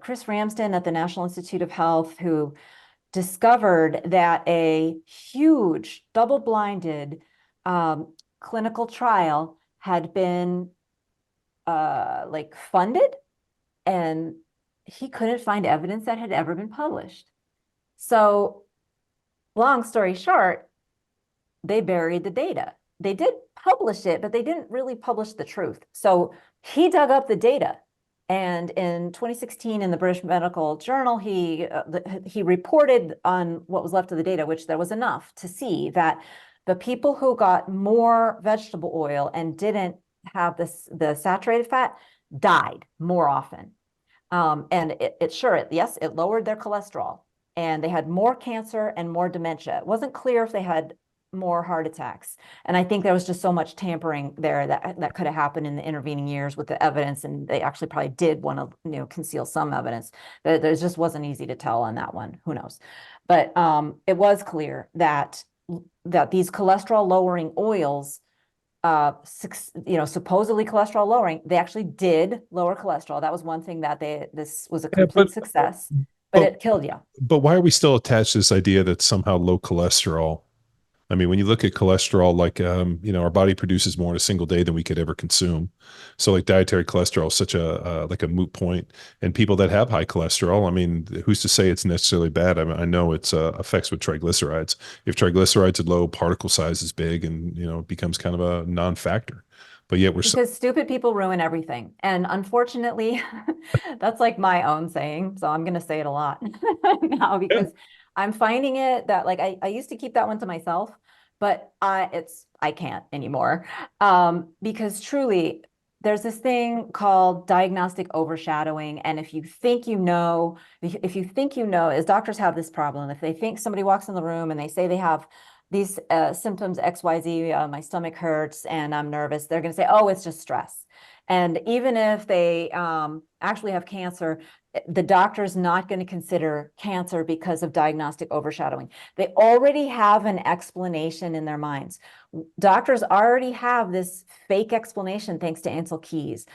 Chris Ramsden at the National Institute of Health who discovered that a huge double-blinded clinical trial had been like funded, and he couldn't find evidence that had ever been published. So, long story short, they buried the data. They did publish it, but they didn't really publish the truth. So he dug up the data. And in 2016, in the British Medical Journal, he reported on what was left of the data, which there was enough to see that the people who got more vegetable oil and didn't have the saturated fat died more often. And it lowered their cholesterol, and they had more cancer and more dementia. It wasn't clear if they had more heart attacks. And I think there was just so much tampering there that could have happened in the intervening years with the evidence. And they actually probably did want to, conceal some evidence. But there just wasn't easy to tell on that one. Who knows? But it was clear that these cholesterol lowering oils, supposedly cholesterol lowering, they actually did lower cholesterol. That was one thing that this was a complete success, but it killed you. But why are we still attached to this idea that somehow low cholesterol? I mean, when you look at cholesterol, like, our body produces more in a single day than we could ever consume. So, like, dietary cholesterol is such a moot point. And people that have high cholesterol, I mean, who's to say it's necessarily bad? I mean, I know it's effects with triglycerides. If triglycerides are low, particle size is big, and, it becomes kind of a non-factor. But yet because stupid people ruin everything. And unfortunately, that's like my own saying. So I'm going to say it a lot now, because I'm finding it that, like, I used to keep that one to myself, but I can't anymore. Because truly there's this thing called diagnostic overshadowing. And if you think as doctors have this problem, if they think somebody walks in the room and they say they have these symptoms, XYZ, my stomach hurts and I'm nervous, they're going to say, oh, it's just stress. And even if they actually have cancer, the doctor's not going to consider cancer because of diagnostic overshadowing. They already have an explanation in their minds. Doctors already have this fake explanation, thanks to Ansel Keys,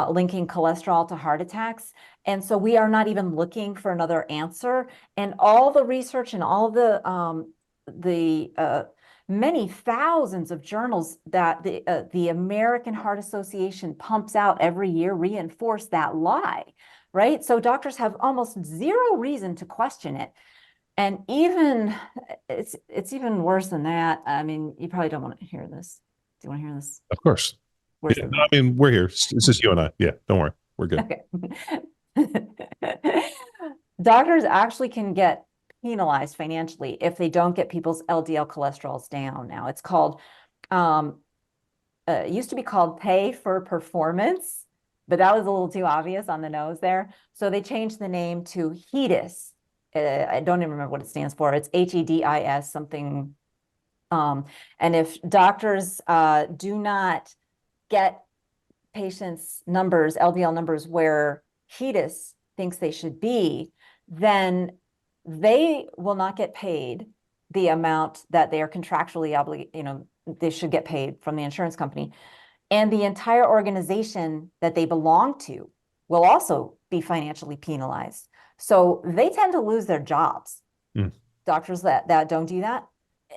linking cholesterol to heart attacks. And so we are not even looking for another answer. And all the research and all the many thousands of journals that the American Heart Association pumps out every year reinforce that lie, right? So doctors have almost zero reason to question it. And even it's even worse than that. I mean, you probably don't want to hear this. Do you want to hear this? Of course. Yeah, no, I mean, we're here. It's just you and I. Yeah, don't worry. We're good. Okay. Doctors actually can get penalized financially if they don't get people's LDL cholesterols down. Now it's called, it used to be called pay for performance, but that was a little too obvious on the nose there. So they changed the name to HEDIS. I don't even remember what it stands for. It's HEDIS something. And if doctors do not get patients' numbers, LDL numbers, where HEDIS thinks they should be, then they will not get paid the amount that they are contractually obligated, they should get paid from the insurance company. And the entire organization that they belong to will also be financially penalized. So they tend to lose their jobs. Doctors that don't do that.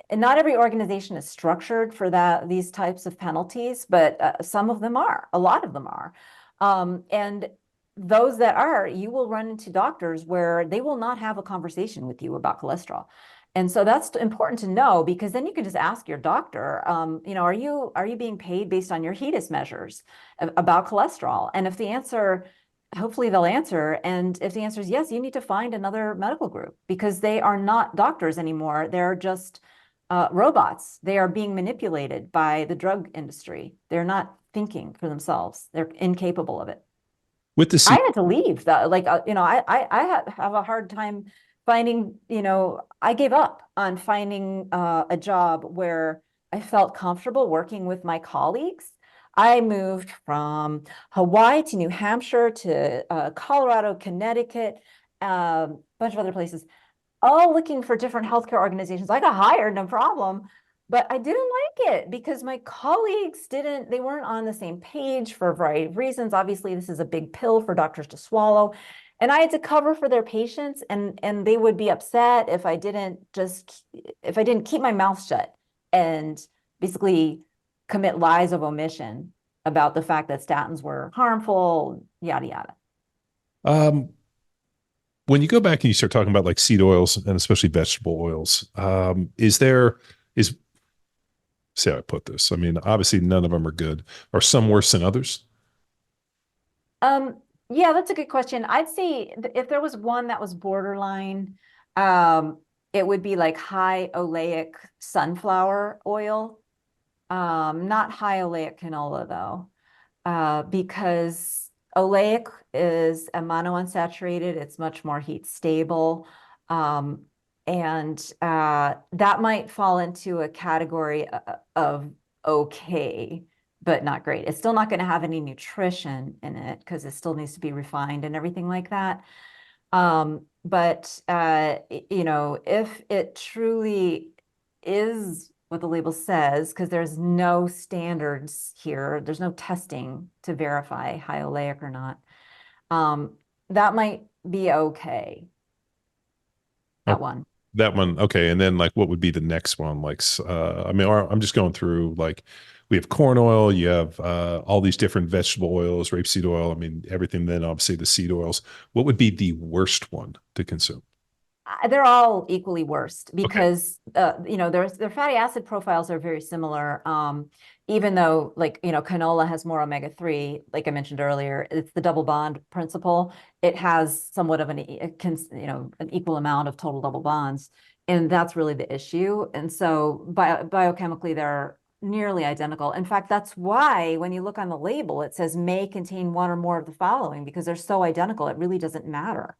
And not every organization is structured for these types of penalties, but some of them are. A lot of them are. And those that are, you will run into doctors where they will not have a conversation with you about cholesterol. And so that's important to know, because then you can just ask your doctor, are you being paid based on your HEDIS measures about cholesterol? And if the answer, hopefully they'll answer. And if the answer is yes, you need to find another medical group, because they are not doctors anymore. They're just robots. They are being manipulated by the drug industry. They're not thinking for themselves. They're incapable of it. I had to leave. I have a hard time finding, I gave up on finding a job where I felt comfortable working with my colleagues. I moved from Hawaii to New Hampshire to Colorado, Connecticut, a bunch of other places, all looking for different healthcare organizations. I got hired, no problem, but I didn't like it because my colleagues they weren't on the same page for a variety of reasons. Obviously, this is a big pill for doctors to swallow. And I had to cover for their patients, and they would be upset if I didn't keep my mouth shut and basically commit lies of omission about the fact that statins were harmful, yada, yada. When you go back and you start talking about like seed oils and especially vegetable oils, see how I put this? I mean, obviously none of them are good. Are some worse than others? Yeah, that's a good question. I'd say if there was one that was borderline, it would be like high oleic sunflower oil. Not high oleic canola though, because oleic is a monounsaturated. It's much more heat stable. And that might fall into a category of okay, but not great. It's still not going to have any nutrition in it because it still needs to be refined and everything like that. But if it truly is what the label says, because there's no standards here, there's no testing to verify high oleic or not, that might be okay. That one. Okay. And then like, what would be the next one? Like, I'm just going through, like, we have corn oil, you have all these different vegetable oils, rapeseed oil. I mean, everything, then obviously the seed oils. What would be the worst one to consume? They're all equally worst because, their fatty acid profiles are very similar. Even though canola has more omega-3, like I mentioned earlier, it's the double bond principle. It has somewhat of an equal amount of total double bonds. And that's really the issue. And so biochemically, they're nearly identical. In fact, that's why when you look on the label, it says may contain one or more of the following, because they're so identical. It really doesn't matter.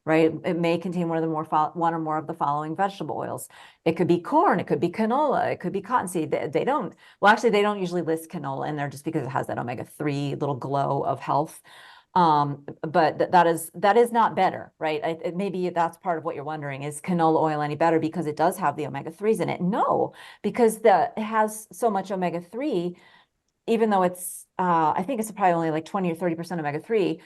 Right? It may contain one or more of the following vegetable oils. It could be corn, it could be canola, it could be cottonseed. They don't usually list canola in there just because it has that omega-3 little glow of health. But that is not better, right? Maybe that's part of what you're wondering, is canola oil any better because it does have the omega-3s in it? No, because it has so much omega-3, even though it's, I think it's probably only like 20 or 30% omega-3.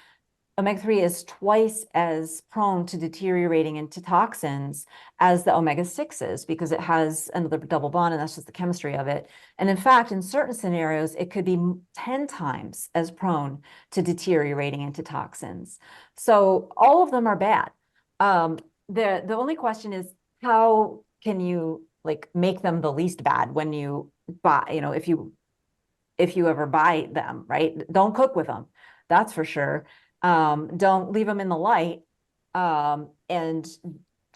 Omega-3 is twice as prone to deteriorating into toxins as the omega-6 is, because it has another double bond, and that's just the chemistry of it. And in fact, in certain scenarios, it could be 10 times as prone to deteriorating into toxins. So all of them are bad. The only question is, how can you make them the least bad when you buy, if you ever buy them, right? Don't cook with them. That's for sure. Don't leave them in the light. And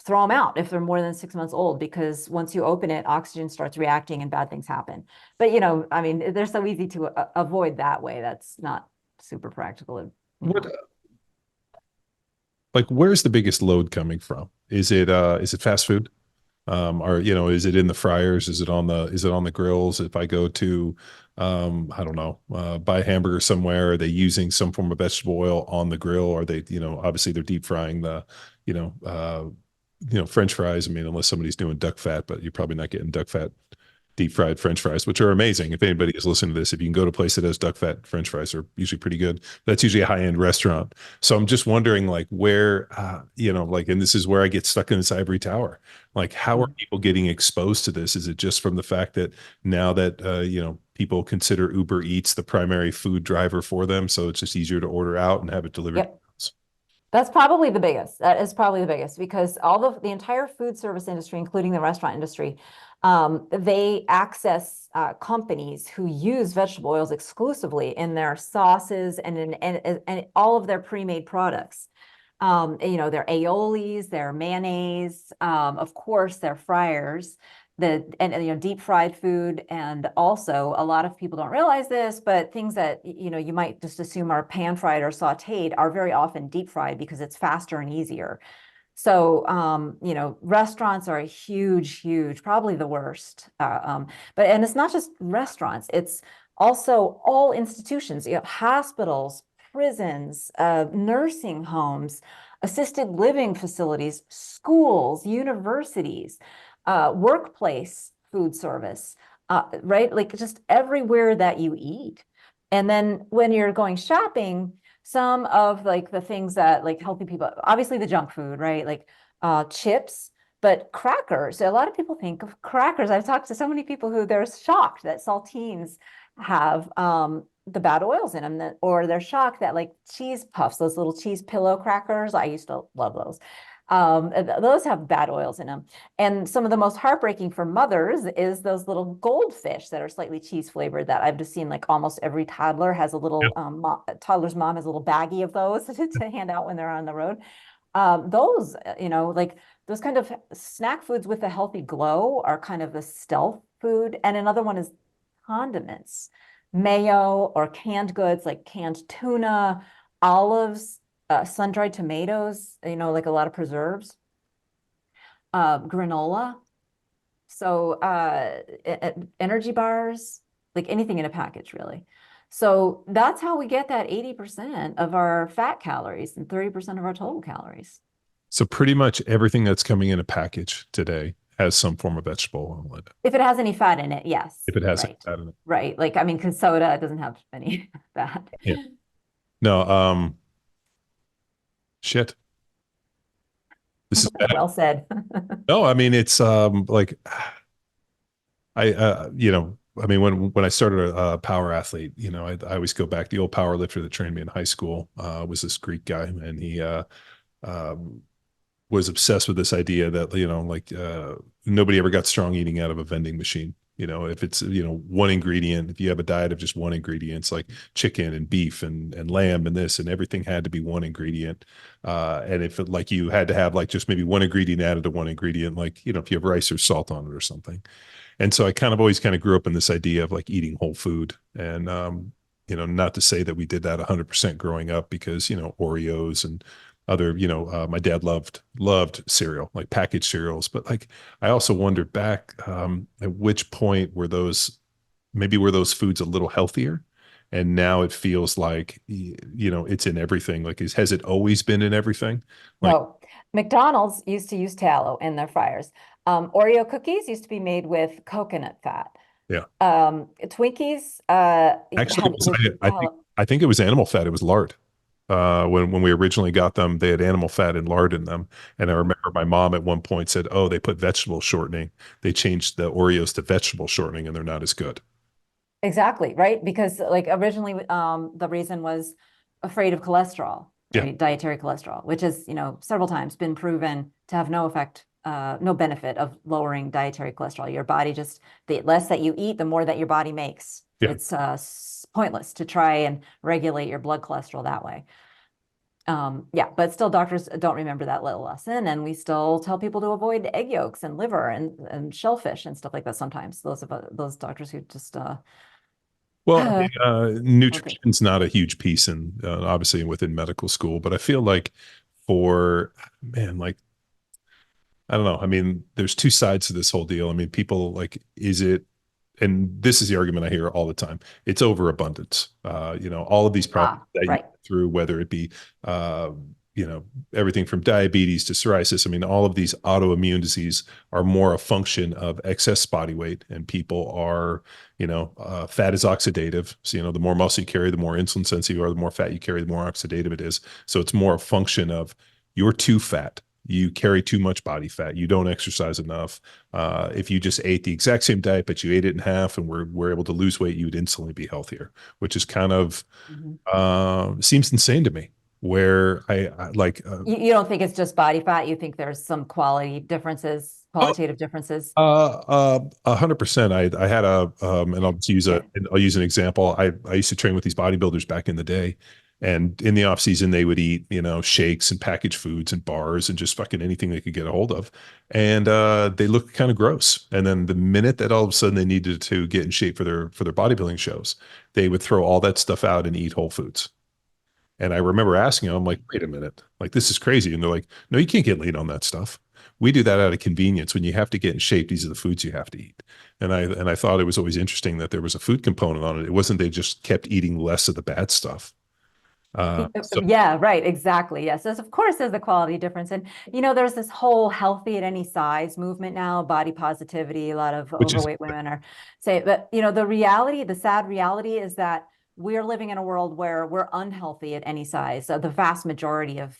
throw them out if they're more than 6 months old, because once you open it, oxygen starts reacting and bad things happen. But, you know, I mean, they're so easy to avoid that way. That's not super practical. What, like, where's the biggest load coming from? Is it fast food? Or, you know, is it in the fryers? Is it on the grills? If I go to, I don't know, buy a hamburger somewhere, are they using some form of vegetable oil on the grill? Are they, you know, obviously they're deep frying the, French fries. I mean, unless somebody's doing duck fat, but you're probably not getting duck fat deep fried French fries, which are amazing. If anybody is listening to this, if you can go to a place that has duck fat French fries, are usually pretty good. That's usually a high end restaurant. So I'm just wondering, like, where, like, and this is where I get stuck in this ivory tower. Like, how are people getting exposed to this? Is it just from the fact that now that, people consider Uber Eats the primary food driver for them, so it's just easier to order out and have it delivered? Yep. That's probably the biggest. That is probably the biggest, because all the entire food service industry, including the restaurant industry, they access companies who use vegetable oils exclusively in their sauces and in all of their pre-made products. Their aiolis, their mayonnaise, of course, their fryers, deep fried food. And also, a lot of people don't realize this, but things that, you might just assume are pan fried or sauteed are very often deep fried because it's faster and easier. So, restaurants are a huge, probably the worst. And it's not just restaurants, it's also all institutions, hospitals, prisons, nursing homes, assisted living facilities, schools, universities, workplace food service, right? Like just everywhere that you eat. And then when you're going shopping, some of like the things that like healthy people, obviously the junk food, right? Like chips, but crackers. A lot of people think of crackers. I've talked to so many people who they're shocked that saltines have the bad oils in them, or they're shocked that like cheese puffs, those little cheese pillow crackers, I used to love those. Those have bad oils in them. And some of the most heartbreaking for mothers is those little goldfish that are slightly cheese flavored that I've just seen, like almost every toddler has a little, toddler's mom has a little baggie of those to hand out when they're on the road. Those, like those kind of snack foods with a healthy glow are kind of the stealth food. And another one is condiments, mayo or canned goods like canned tuna, olives, sun-dried tomatoes, like a lot of preserves, granola. So energy bars, like anything in a package, really. So that's how we get that 80% of our fat calories and 30% of our total calories. So pretty much everything that's coming in a package today has some form of vegetable oil in it. If it has any fat in it, yes. If it has right. any fat in it. Right. Like, I mean, because soda doesn't have any fat. Yeah. No, shit. This is bad. Well said. No, I mean, it's like I mean, when I started a power athlete, I always go back. The old power lifter that trained me in high school was this Greek guy, and he was obsessed with this idea that nobody ever got strong eating out of a vending machine. If it's one ingredient, if you have a diet of just one ingredient, it's like chicken and beef and lamb and this, and everything had to be one ingredient. And if you had to have like just maybe one ingredient added to one ingredient, like if you have rice or salt on it or something. And so I always grew up in this idea of like eating whole food, and not to say that we did that 100% growing up, because Oreos and other, my dad loved cereal, like packaged cereals. But like, I also wondered back at which point were those foods a little healthier? And now it feels like, it's in everything. Like, has it always been in everything? Like, no, McDonald's used to use tallow in their fryers. Oreo cookies used to be made with coconut fat. Yeah. Twinkies. Actually, I think it was animal fat. It was lard. When we originally got them, they had animal fat and lard in them. And I remember my mom at one point said, "Oh, they put vegetable shortening. They changed the Oreos to vegetable shortening, and they're not as good." Exactly, right? Because like originally, the reason was afraid of cholesterol, right? Yeah. Dietary cholesterol, which is, several times been proven to have no effect, no benefit of lowering dietary cholesterol. Your body just, the less that you eat, the more that your body makes. Yeah. It's pointless to try and regulate your blood cholesterol that way. Yeah, but still doctors don't remember that little lesson. And we still tell people to avoid egg yolks and liver and shellfish and stuff like that sometimes. Those doctors who just, Well, I mean, okay. nutrition's not a huge piece in obviously within medical school, but I feel like for man, like I don't know. I mean, there's two sides to this whole deal. I mean, people like, is it, and this is the argument I hear all the time. It's overabundance. All of these problems that you Right. go through, whether it be, uh, everything from diabetes to psoriasis. I mean, all of these autoimmune diseases are more a function of excess body weight, and people are, fat is oxidative. So, the more muscle you carry, the more insulin sensitive you are, the more fat you carry, the more oxidative it is. So it's more a function of you're too fat. You carry too much body fat. You don't exercise enough. If you just ate the exact same diet, but you ate it in half and were able to lose weight, you would instantly be healthier, which is kind of seems insane to me. Where I like, You don't think it's just body fat? You think there's some qualitative differences? 100%. I had and Yeah. I'll use an example. I used to train with these bodybuilders back in the day, and in the off season they would eat, shakes and packaged foods and bars and just fucking anything they could get a hold of, and they looked kind of gross. And then the minute that all of a sudden they needed to get in shape for their bodybuilding shows, they would throw all that stuff out and eat whole foods. And I remember asking them, I'm like, wait a minute, like this is crazy. And they're like, no, you can't get lean on that stuff. We do that out of convenience. When you have to get in shape, these are the foods you have to eat. And I thought it was always interesting that there was a food component on it. It wasn't they just kept eating less of the bad stuff. So Yeah, right. Exactly. Yes. Of course, there's a quality difference. And, there's this whole healthy at any size movement now, body positivity. A lot of which is overweight women are saying, but, the sad reality is that we're living in a world where we're unhealthy at any size. So the vast majority of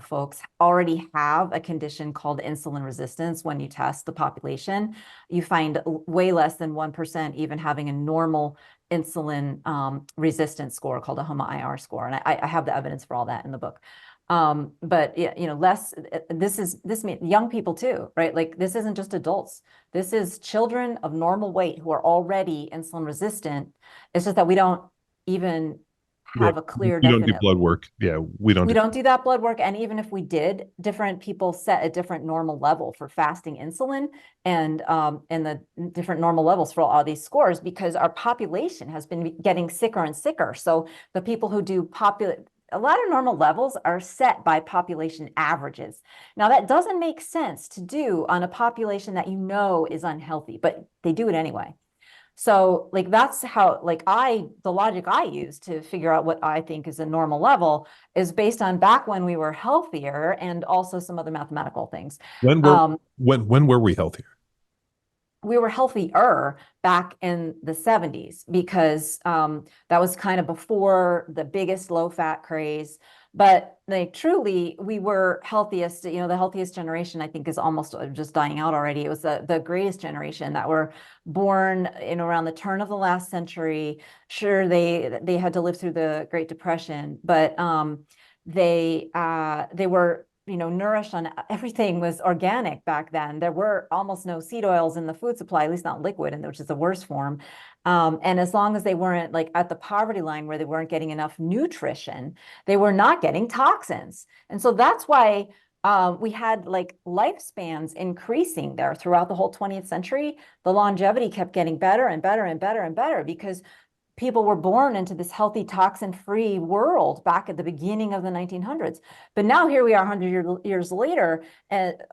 folks already have a condition called insulin resistance. When you test the population, you find way less than 1% even having a normal insulin resistance score called a HOMA-IR score. And I have the evidence for all that in the book. But this means young people too, right? Like this isn't just adults. This is children of normal weight who are already insulin resistant. It's just that we don't even yeah, have a clear we don't do definite. blood work. Yeah, we don't We do. don't do that blood work. And even if we did, different people set a different normal level for fasting insulin and the different normal levels for all these scores, because our population has been getting sicker and sicker. So the people who do a lot of normal levels are set by population averages. Now that doesn't make sense to do on a population that is unhealthy, but they do it anyway. So like that's how the logic I use to figure out what I think is a normal level is based on back when we were healthier and also some other mathematical things. When were when were we healthier? We were healthier back in the 70s because that was kind of before the biggest low fat craze. But truly, we were healthiest. The healthiest generation, I think, is almost just dying out already. It was the greatest generation that were born in around the turn of the last century. Sure, they had to live through the Great Depression, but they were nourished on everything was organic back then. There were almost no seed oils in the food supply, at least not liquid, and which is the worst form. And as long as they weren't like at the poverty line where they weren't getting enough nutrition, they were not getting toxins. And so that's why we had like lifespans increasing there throughout the whole 20th century. The longevity kept getting better and better and better and better because people were born into this healthy, toxin-free world back at the beginning of the 1900s. But now here we are 100 years later,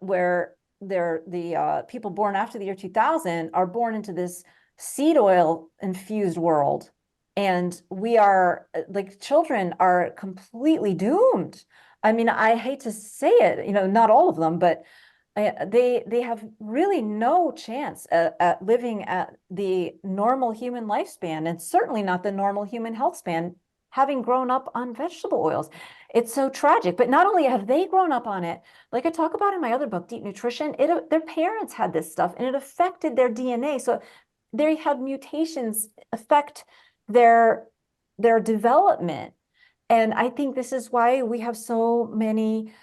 where the people born after the year 2000 are born into this seed oil infused world. And we are like children are completely doomed. I mean, I hate to say it, not all of them, but they have really no chance at living at the normal human lifespan, and certainly not the normal human health span, having grown up on vegetable oils. It's so tragic. But not only have they grown up on it, like I talk about in my other book, Deep Nutrition, their parents had this stuff and it affected their DNA. So they had mutations affect their development. And I think this is why we have so many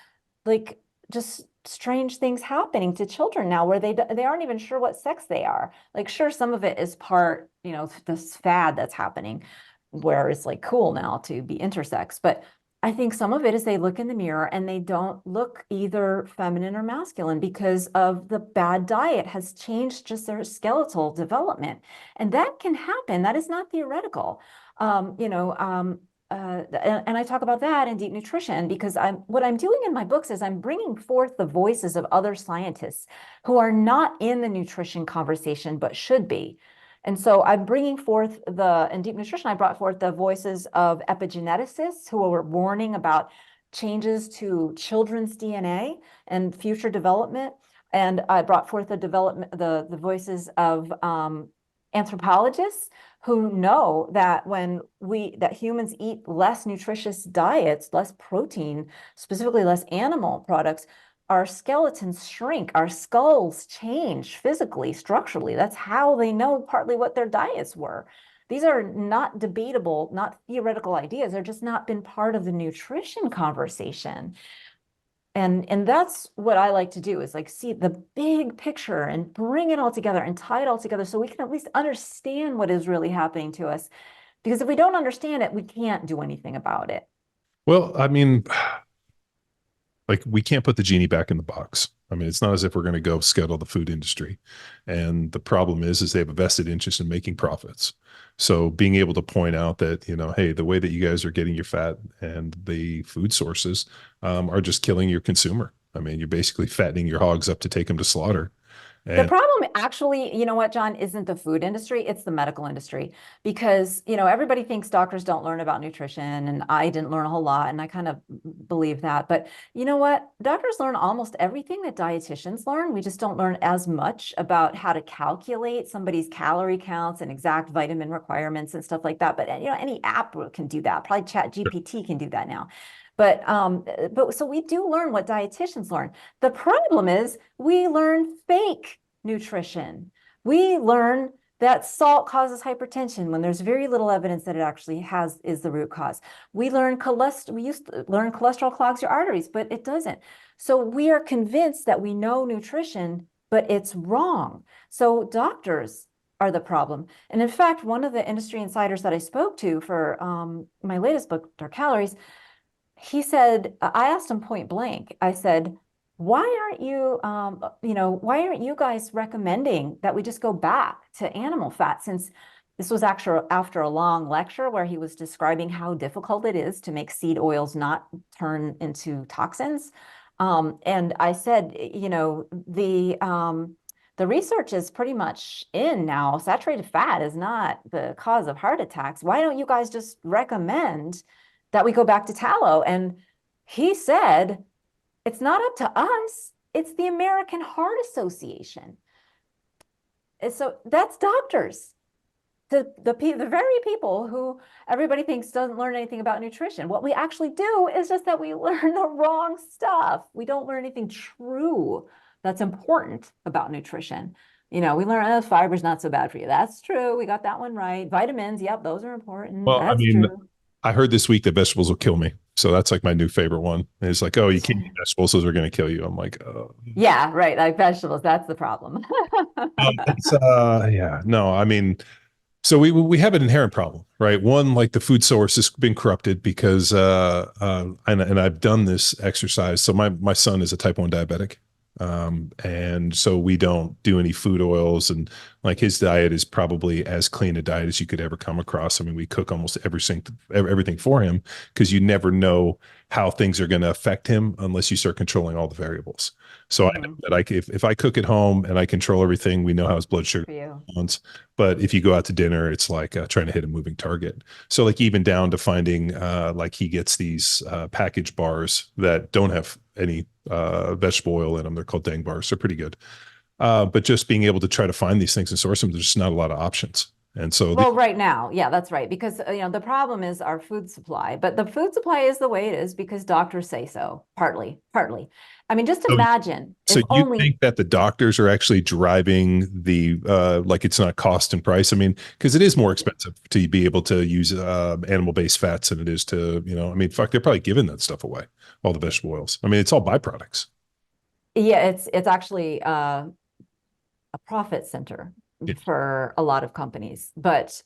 like just strange things happening to children now where they aren't even sure what sex they are. Like, sure, some of it is part, this fad that's happening where it's like cool now to be intersex, but I think some of it is they look in the mirror and they don't look either feminine or masculine because of the bad diet has changed just their skeletal development. And that can happen. That is not theoretical. And I talk about that in deep nutrition because what I'm doing in my books is I'm bringing forth the voices of other scientists who are not in the nutrition conversation, but should be. And so I'm bringing forth in deep nutrition, I brought forth the voices of epigeneticists who were warning about changes to children's DNA and future development. And I brought forth the voices of anthropologists who know that that humans eat less nutritious diets, less protein, specifically less animal products, our skeletons shrink, our skulls change physically, structurally. That's how they know partly what their diets were. These are not debatable, not theoretical ideas. They're just not been part of the nutrition conversation. And that's what I like to do is like see the big picture and bring it all together and tie it all together so we can at least understand what is really happening to us. Because if we don't understand it, we can't do anything about it. Well, I mean, like we can't put the genie back in the box. I mean, it's not as if we're going to go scuttle the food industry. And the problem is they have a vested interest in making profits. So being able to point out that, hey, the way that you guys are getting your fat and the food sources are just killing your consumer. I mean, you're basically fattening your hogs up to take them to slaughter. The problem actually, you know what, John, isn't the food industry, it's the medical industry. Because, everybody thinks doctors don't learn about nutrition, and I didn't learn a whole lot, and I kind of believe that. But you know what? Doctors learn almost everything that dietitians learn. We just don't learn as much about how to calculate somebody's calorie counts and exact vitamin requirements and stuff like that. But any app can do that. Probably Chat GPT can do that now. But so we do learn what dietitians learn. The problem is we learn fake nutrition. We learn that salt causes hypertension when there's very little evidence that it actually is the root cause. We used to learn cholesterol clogs your arteries, but it doesn't. So we are convinced that we know nutrition, but it's wrong. So doctors are the problem. And in fact, one of the industry insiders that I spoke to for my latest book, Dark Calories, he said, I asked him point blank, I said, why aren't you guys recommending that we just go back to animal fat? Since this was actually after a long lecture where he was describing how difficult it is to make seed oils not turn into toxins. And I said, the research is pretty much in now. Saturated fat is not the cause of heart attacks. Why don't you guys just recommend that we go back to tallow? And he said, it's not up to us. It's the American Heart Association. And so that's doctors, the very people who everybody thinks doesn't learn anything about nutrition. What we actually do is just that we learn the wrong stuff. We don't learn anything true that's important about nutrition. We learn fiber's not so bad for you. That's true. We got that one right. Vitamins, yep, those are important. Well, that's true. I heard this week that vegetables will kill me. So that's like my new favorite one. And it's like, oh, you can't eat vegetables, those are going to kill you. I'm like, oh. Yeah, right. Like vegetables, that's the problem. Yeah, no, I mean, so we have an inherent problem, right? One, like the food source has been corrupted because and I've done this exercise. So my son is a type 1 diabetic. And so we don't do any food oils, and like his diet is probably as clean a diet as you could ever come across. I mean, we cook almost everything for him because you never know how things are going to affect him unless you start controlling all the variables. So I know that if I cook at home and I control everything, we know how his blood sugar runs. But if you go out to dinner, it's like trying to hit a moving target. So like even down to finding like he gets these packaged bars that don't have any vegetable oil in them. They're called dang bars. They're pretty good. But just being able to try to find these things and source them, there's just not a lot of options. And so, right now, yeah, that's right. Because, the problem is our food supply, but the food supply is the way it is because doctors say so, partly. I mean, just imagine. So you think that the doctors are actually driving the, like it's not cost and price? I mean, because it is more expensive to be able to use animal-based fats than it is to, I mean, fuck, they're probably giving that stuff away, all the vegetable oils. I mean, it's all byproducts. Yeah, it's actually a profit center for a lot of companies, but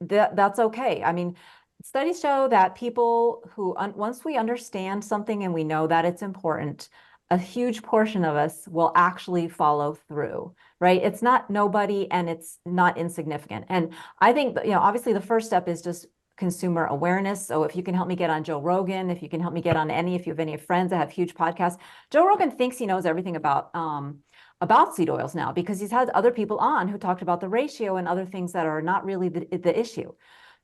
that's okay. I mean, Studies show that people who, once we understand something and we know that it's important, a huge portion of us will actually follow through, right? It's not nobody and it's not insignificant. And I think, obviously the first step is just consumer awareness. So if you can help me get on Joe Rogan, if you can help me get on if you have any friends that have huge podcasts, Joe Rogan thinks he knows everything about seed oils now because he's had other people on who talked about the ratio and other things that are not really the issue.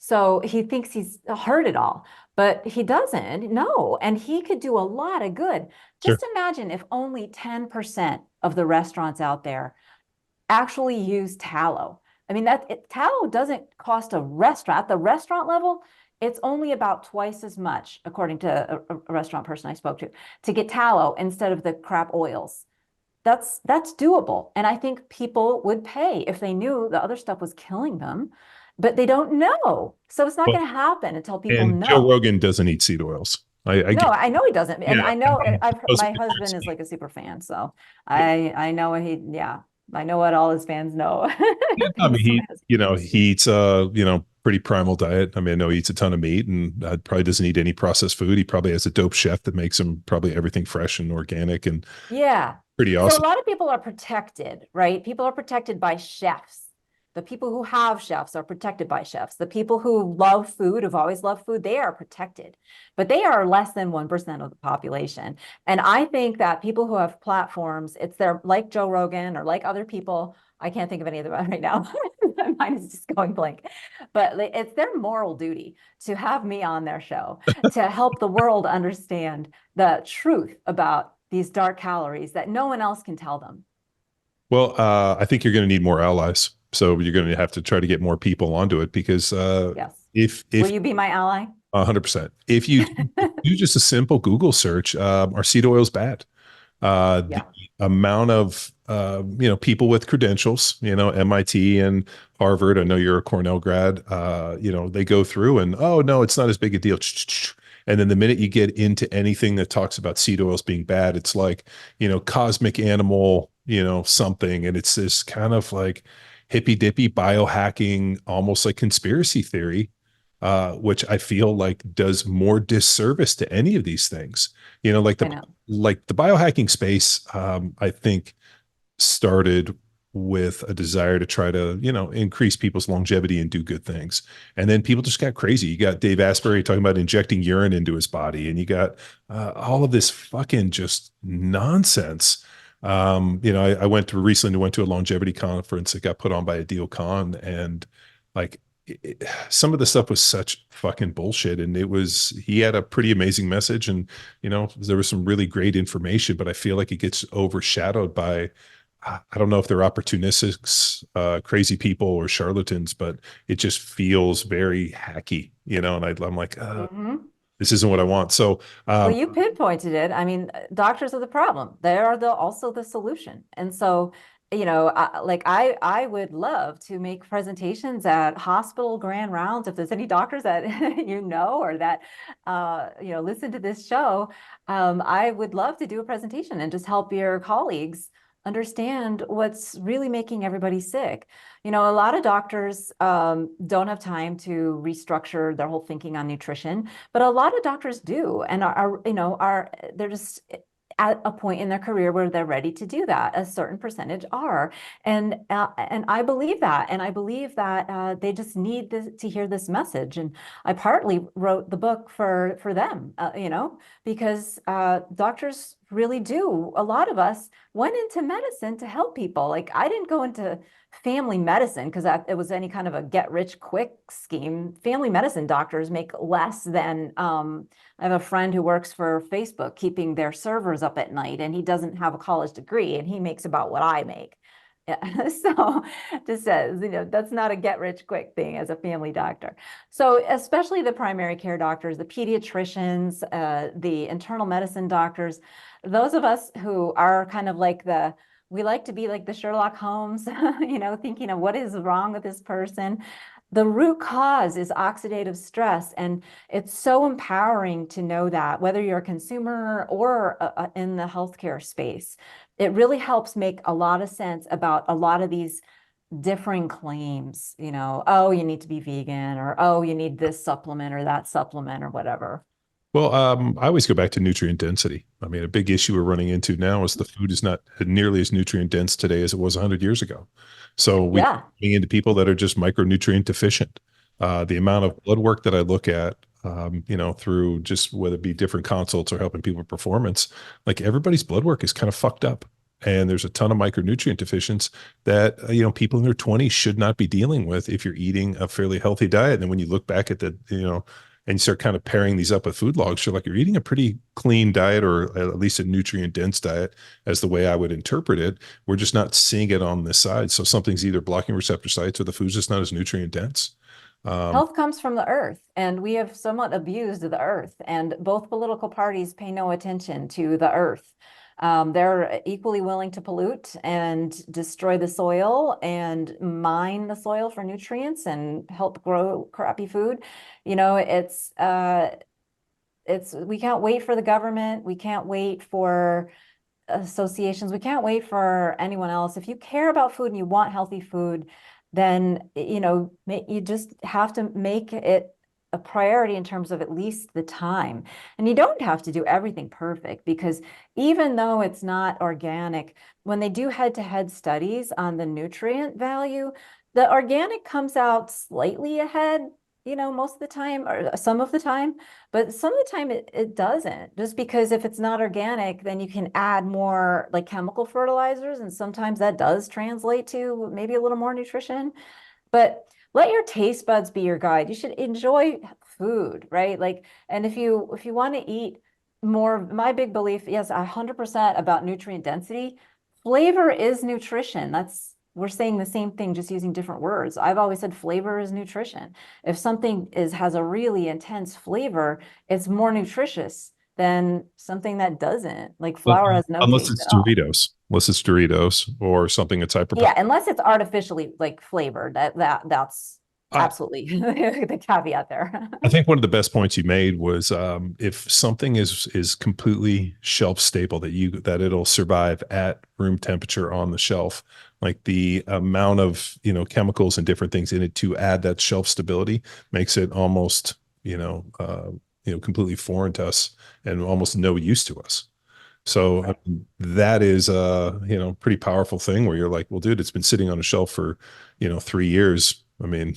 So he thinks he's heard it all, but he doesn't. No. And he could do a lot of good. Sure. Just imagine if only 10% of the restaurants out there actually use tallow. I mean, tallow doesn't cost a restaurant. At the restaurant level, it's only about twice as much, according to a restaurant person I spoke to get tallow instead of the crap oils. That's doable. And I think people would pay if they knew the other stuff was killing them, but they don't know. So it's not Well, going to happen until people and know. Joe Rogan doesn't eat seed oils. I know he doesn't. And Yeah. I know Those my are husband is different. like a super fan. So I know I know what all his fans know. I mean, he eats pretty primal diet. I mean, I know he eats a ton of meat and probably doesn't eat any processed food. He probably has a dope chef that makes him probably everything fresh and organic and Yeah. pretty So awesome. a lot of people are protected, right? People are protected by chefs. The people who have chefs are protected by chefs. The people who love food, who've always loved food, they are protected. But they are less than 1% of the population. And I think that people who have platforms, it's their, like Joe Rogan or like other people, I can't think of any of them right now. My mind is just going blank. But it's their moral duty to have me on their show to help the world understand the truth about these dark calories that no one else can tell them. Well, I think you're going to need more allies. So you're going to have to try to get more people onto it because Yes. if Will you be my ally? 100%, if you do just a simple Google search, are seed oils bad? The amount of people with credentials, MIT and Harvard. I know you're a Cornell grad. They go through and oh no, it's not as big a deal. And then the minute you get into anything that talks about seed oils being bad, it's like cosmic animal, something, and it's this kind of like hippy dippy biohacking, almost like conspiracy theory. Which I feel like does more disservice to any of these things. Like the biohacking space, I think started with a desire to try to, increase people's longevity and do good things. And then people just got crazy. You got Dave Asprey talking about injecting urine into his body, and you got all of this fucking just nonsense. I recently went to a longevity conference that got put on by a Adil Khan, and like some of the stuff was such fucking bullshit, and he had a pretty amazing message, and there was some really great information, but I feel like it gets overshadowed by I don't know if they're opportunistic, crazy people or charlatans, but it just feels very hacky, and I'm like, this isn't what I want. So, well, you pinpointed it. I mean, doctors are the problem. They are also the solution. And so, I would love to make presentations at hospital grand rounds. If there's any doctors that or that listen to this show, I would love to do a presentation and just help your colleagues understand what's really making everybody sick. A lot of doctors don't have time to restructure their whole thinking on nutrition, but a lot of doctors do, and they're just at a point in their career where they're ready to do that. A certain percentage are, and I believe that, and I believe that they just need to hear this message. And I partly wrote the book for them, because doctors really do. A lot of us went into medicine to help people. Like I didn't go into family medicine because it was any kind of a get rich quick scheme. Family medicine doctors make less than I have a friend who works for Facebook keeping their servers up at night, and he doesn't have a college degree, and he makes about what I make. So just says, that's not a get rich quick thing as a family doctor. So especially the primary care doctors, the pediatricians, the internal medicine doctors, those of us who are kind of like we like to be like the Sherlock Holmes, thinking of what is wrong with this person. The root cause is oxidative stress. And it's so empowering to know that, whether you're a consumer or in the healthcare space, it really helps make a lot of sense about a lot of these differing claims, oh, you need to be vegan, or oh, you need this supplement or that supplement or whatever. Well, I always go back to nutrient density. I mean, a big issue we're running into now is the food is not nearly as nutrient dense today as it was 100 years ago. So we're Yeah. getting into people that are just micronutrient deficient. The amount of blood work that I look at, through just whether it be different consults or helping people with performance, like everybody's blood work is kind of fucked up. And there's a ton of micronutrient deficiencies that, people in their 20s should not be dealing with if you're eating a fairly healthy diet. And then when you look back at and you start kind of pairing these up with food logs, you're eating a pretty clean diet, or at least a nutrient dense diet, as the way I would interpret it. We're just not seeing it on this side. So something's either blocking receptor sites or the food's just not as nutrient dense. Health comes from the earth, and we have somewhat abused the earth, and both political parties pay no attention to the earth. They're equally willing to pollute and destroy the soil and mine the soil for nutrients and help grow crappy food. We can't wait for the government. We can't wait for associations. We can't wait for anyone else. If you care about food and you want healthy food, then, you just have to make it a priority in terms of at least the time. And you don't have to do everything perfect, because even though it's not organic, when they do head-to-head studies on the nutrient value, the organic comes out slightly ahead, most of the time, or some of the time, but some of the time it doesn't. Just because if it's not organic, then you can add more like chemical fertilizers, and sometimes that does translate to maybe a little more nutrition. But let your taste buds be your guide. You should enjoy food, right? And if you want to eat more, my big belief, yes, 100% about nutrient density. Flavor is nutrition. We're saying the same thing, just using different words. I've always said flavor is nutrition. If something has a really intense flavor, it's more nutritious than something that doesn't. Like flour has no Unless taste it's at all. Doritos or something that's hyper. Yeah, unless it's artificially flavored. That's absolutely the caveat there. I think one of the best points you made was, if something is completely shelf stable, that it'll survive at room temperature on the shelf. Like the amount of chemicals and different things in it to add that shelf stability makes it almost completely foreign to us and almost no use to us. So Right. that is a pretty powerful thing where you're like, well, dude, it's been sitting on a shelf for 3 years. I mean,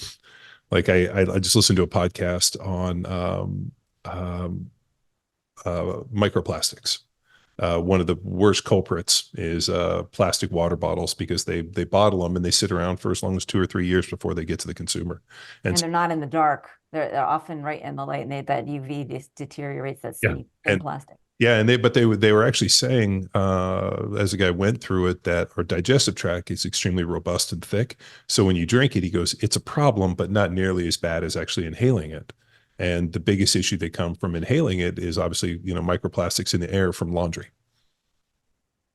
like I just listened to a podcast on microplastics. One of the worst culprits is plastic water bottles, because they bottle them and they sit around for as long as 2 or 3 years before they get to the consumer. And they're not in the dark. They're often right in the light, and that UV deteriorates that Yeah, seed in plastic. yeah, and they were actually saying, as a guy went through it, that our digestive tract is extremely robust and thick. So when you drink it, he goes, it's a problem, but not nearly as bad as actually inhaling it. And the biggest issue that come from inhaling it is obviously, microplastics in the air from laundry.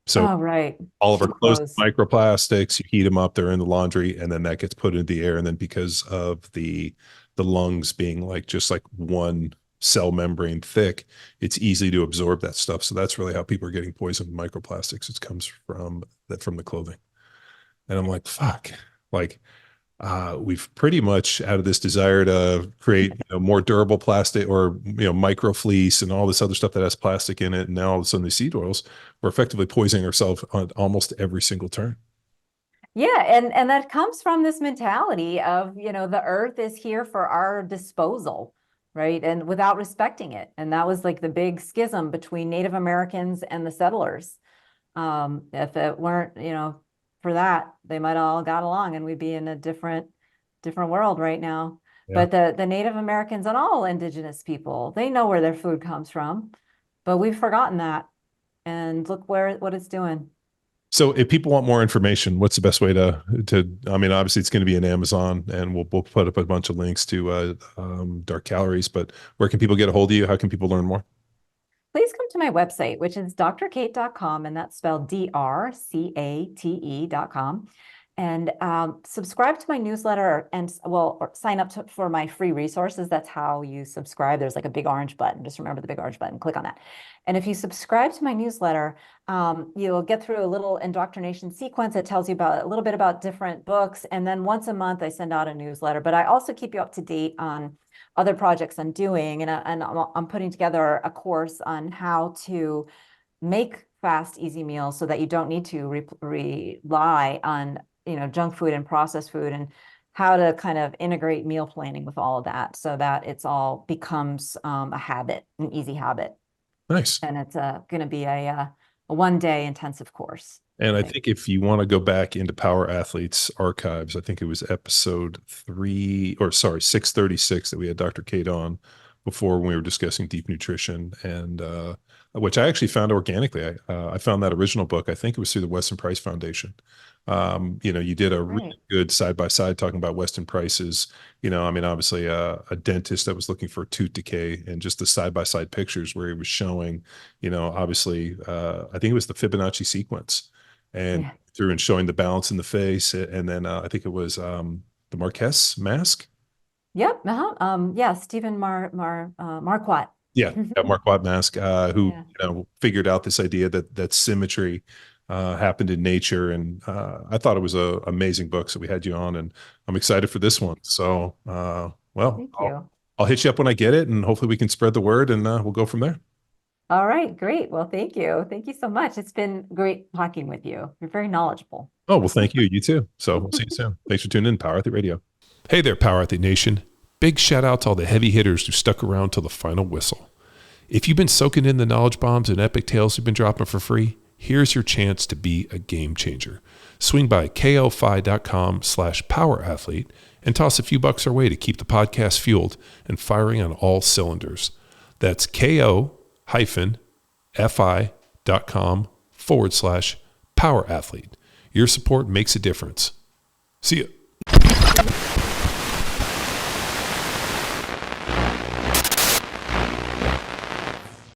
So right. all of our clothes, microplastics, you heat them up, they're in the laundry, and then that gets put into the air. And then because of the lungs being just like one cell membrane thick, it's easy to absorb that stuff. So that's really how people are getting poisoned with microplastics. It comes from the clothing. And I'm like, fuck, we've pretty much, out of this desire to create more durable plastic, or micro fleece and all this other stuff that has plastic in it, and now all of a sudden the seed oils, we're effectively poisoning ourselves on almost every single turn. Yeah, and that comes from this mentality of, the earth is here for our disposal, right? And without respecting it. And that was like the big schism between Native Americans and the settlers. If it weren't, for that, they might all got along and we'd be in a different world right now. Yeah. But the Native Americans and all indigenous people, they know where their food comes from, but we've forgotten that. And look what it's doing. So if people want more information, what's the best way to, I mean, obviously it's going to be in Amazon, and we'll put up a bunch of links to Dark Calories, but where can people get a hold of you? How can people learn more? Please come to my website, which is drcate.com, and that's spelled DRCATE.com. And subscribe to my newsletter and or sign up for my free resources. That's how you subscribe. There's like a big orange button. Just remember the big orange button, click on that. And if you subscribe to my newsletter, you'll get through a little indoctrination sequence that tells you about a little bit about different books. And then once a month, I send out a newsletter, but I also keep you up to date on other projects I'm doing. And I'm putting together a course on how to make fast, easy meals so that you don't need to rely on junk food and processed food, and how to kind of integrate meal planning with all of that so that it's all becomes a habit, an easy habit. Nice. And it's going to be a 1-day intensive course. And I think if you want to go back into Power Athletes archives, I think it was episode 636 that we had Dr. Cate on before, when we were discussing deep nutrition, and which I actually found organically. I found that original book. I think it was through the Weston Price Foundation. You did a really good side-by-side talking about Weston Price's, obviously a dentist that was looking for tooth decay, and just the side-by-side pictures where he was showing, obviously, I think it was the Fibonacci sequence, and through and showing the balance in the face. And then I think it was the Marquez mask. Yep. Stephen Marquardt. Yeah, Marquardt mask, who figured out this idea that symmetry happened in nature. And I thought it was an amazing book. So we had you on, and I'm excited for this one. So, I'll hit you up when I get it, and hopefully we can spread the word, and we'll go from there. All right, great. Well, thank you. Thank you so much. It's been great talking with you. You're very knowledgeable. Oh, well, thank you. You too. So we'll see you soon. Thanks for tuning in, Power Athlete Radio. Hey there, Power Athlete Nation. Big shout out to all the heavy hitters who stuck around till the final whistle. If you've been soaking in the knowledge bombs and epic tales we've been dropping for free, here's your chance to be a game changer. Swing by ko-fi.com/powerathlete and toss a few bucks our way to keep the podcast fueled and firing on all cylinders. That's ko-fi.com/powerathlete. Your support makes a difference. See ya.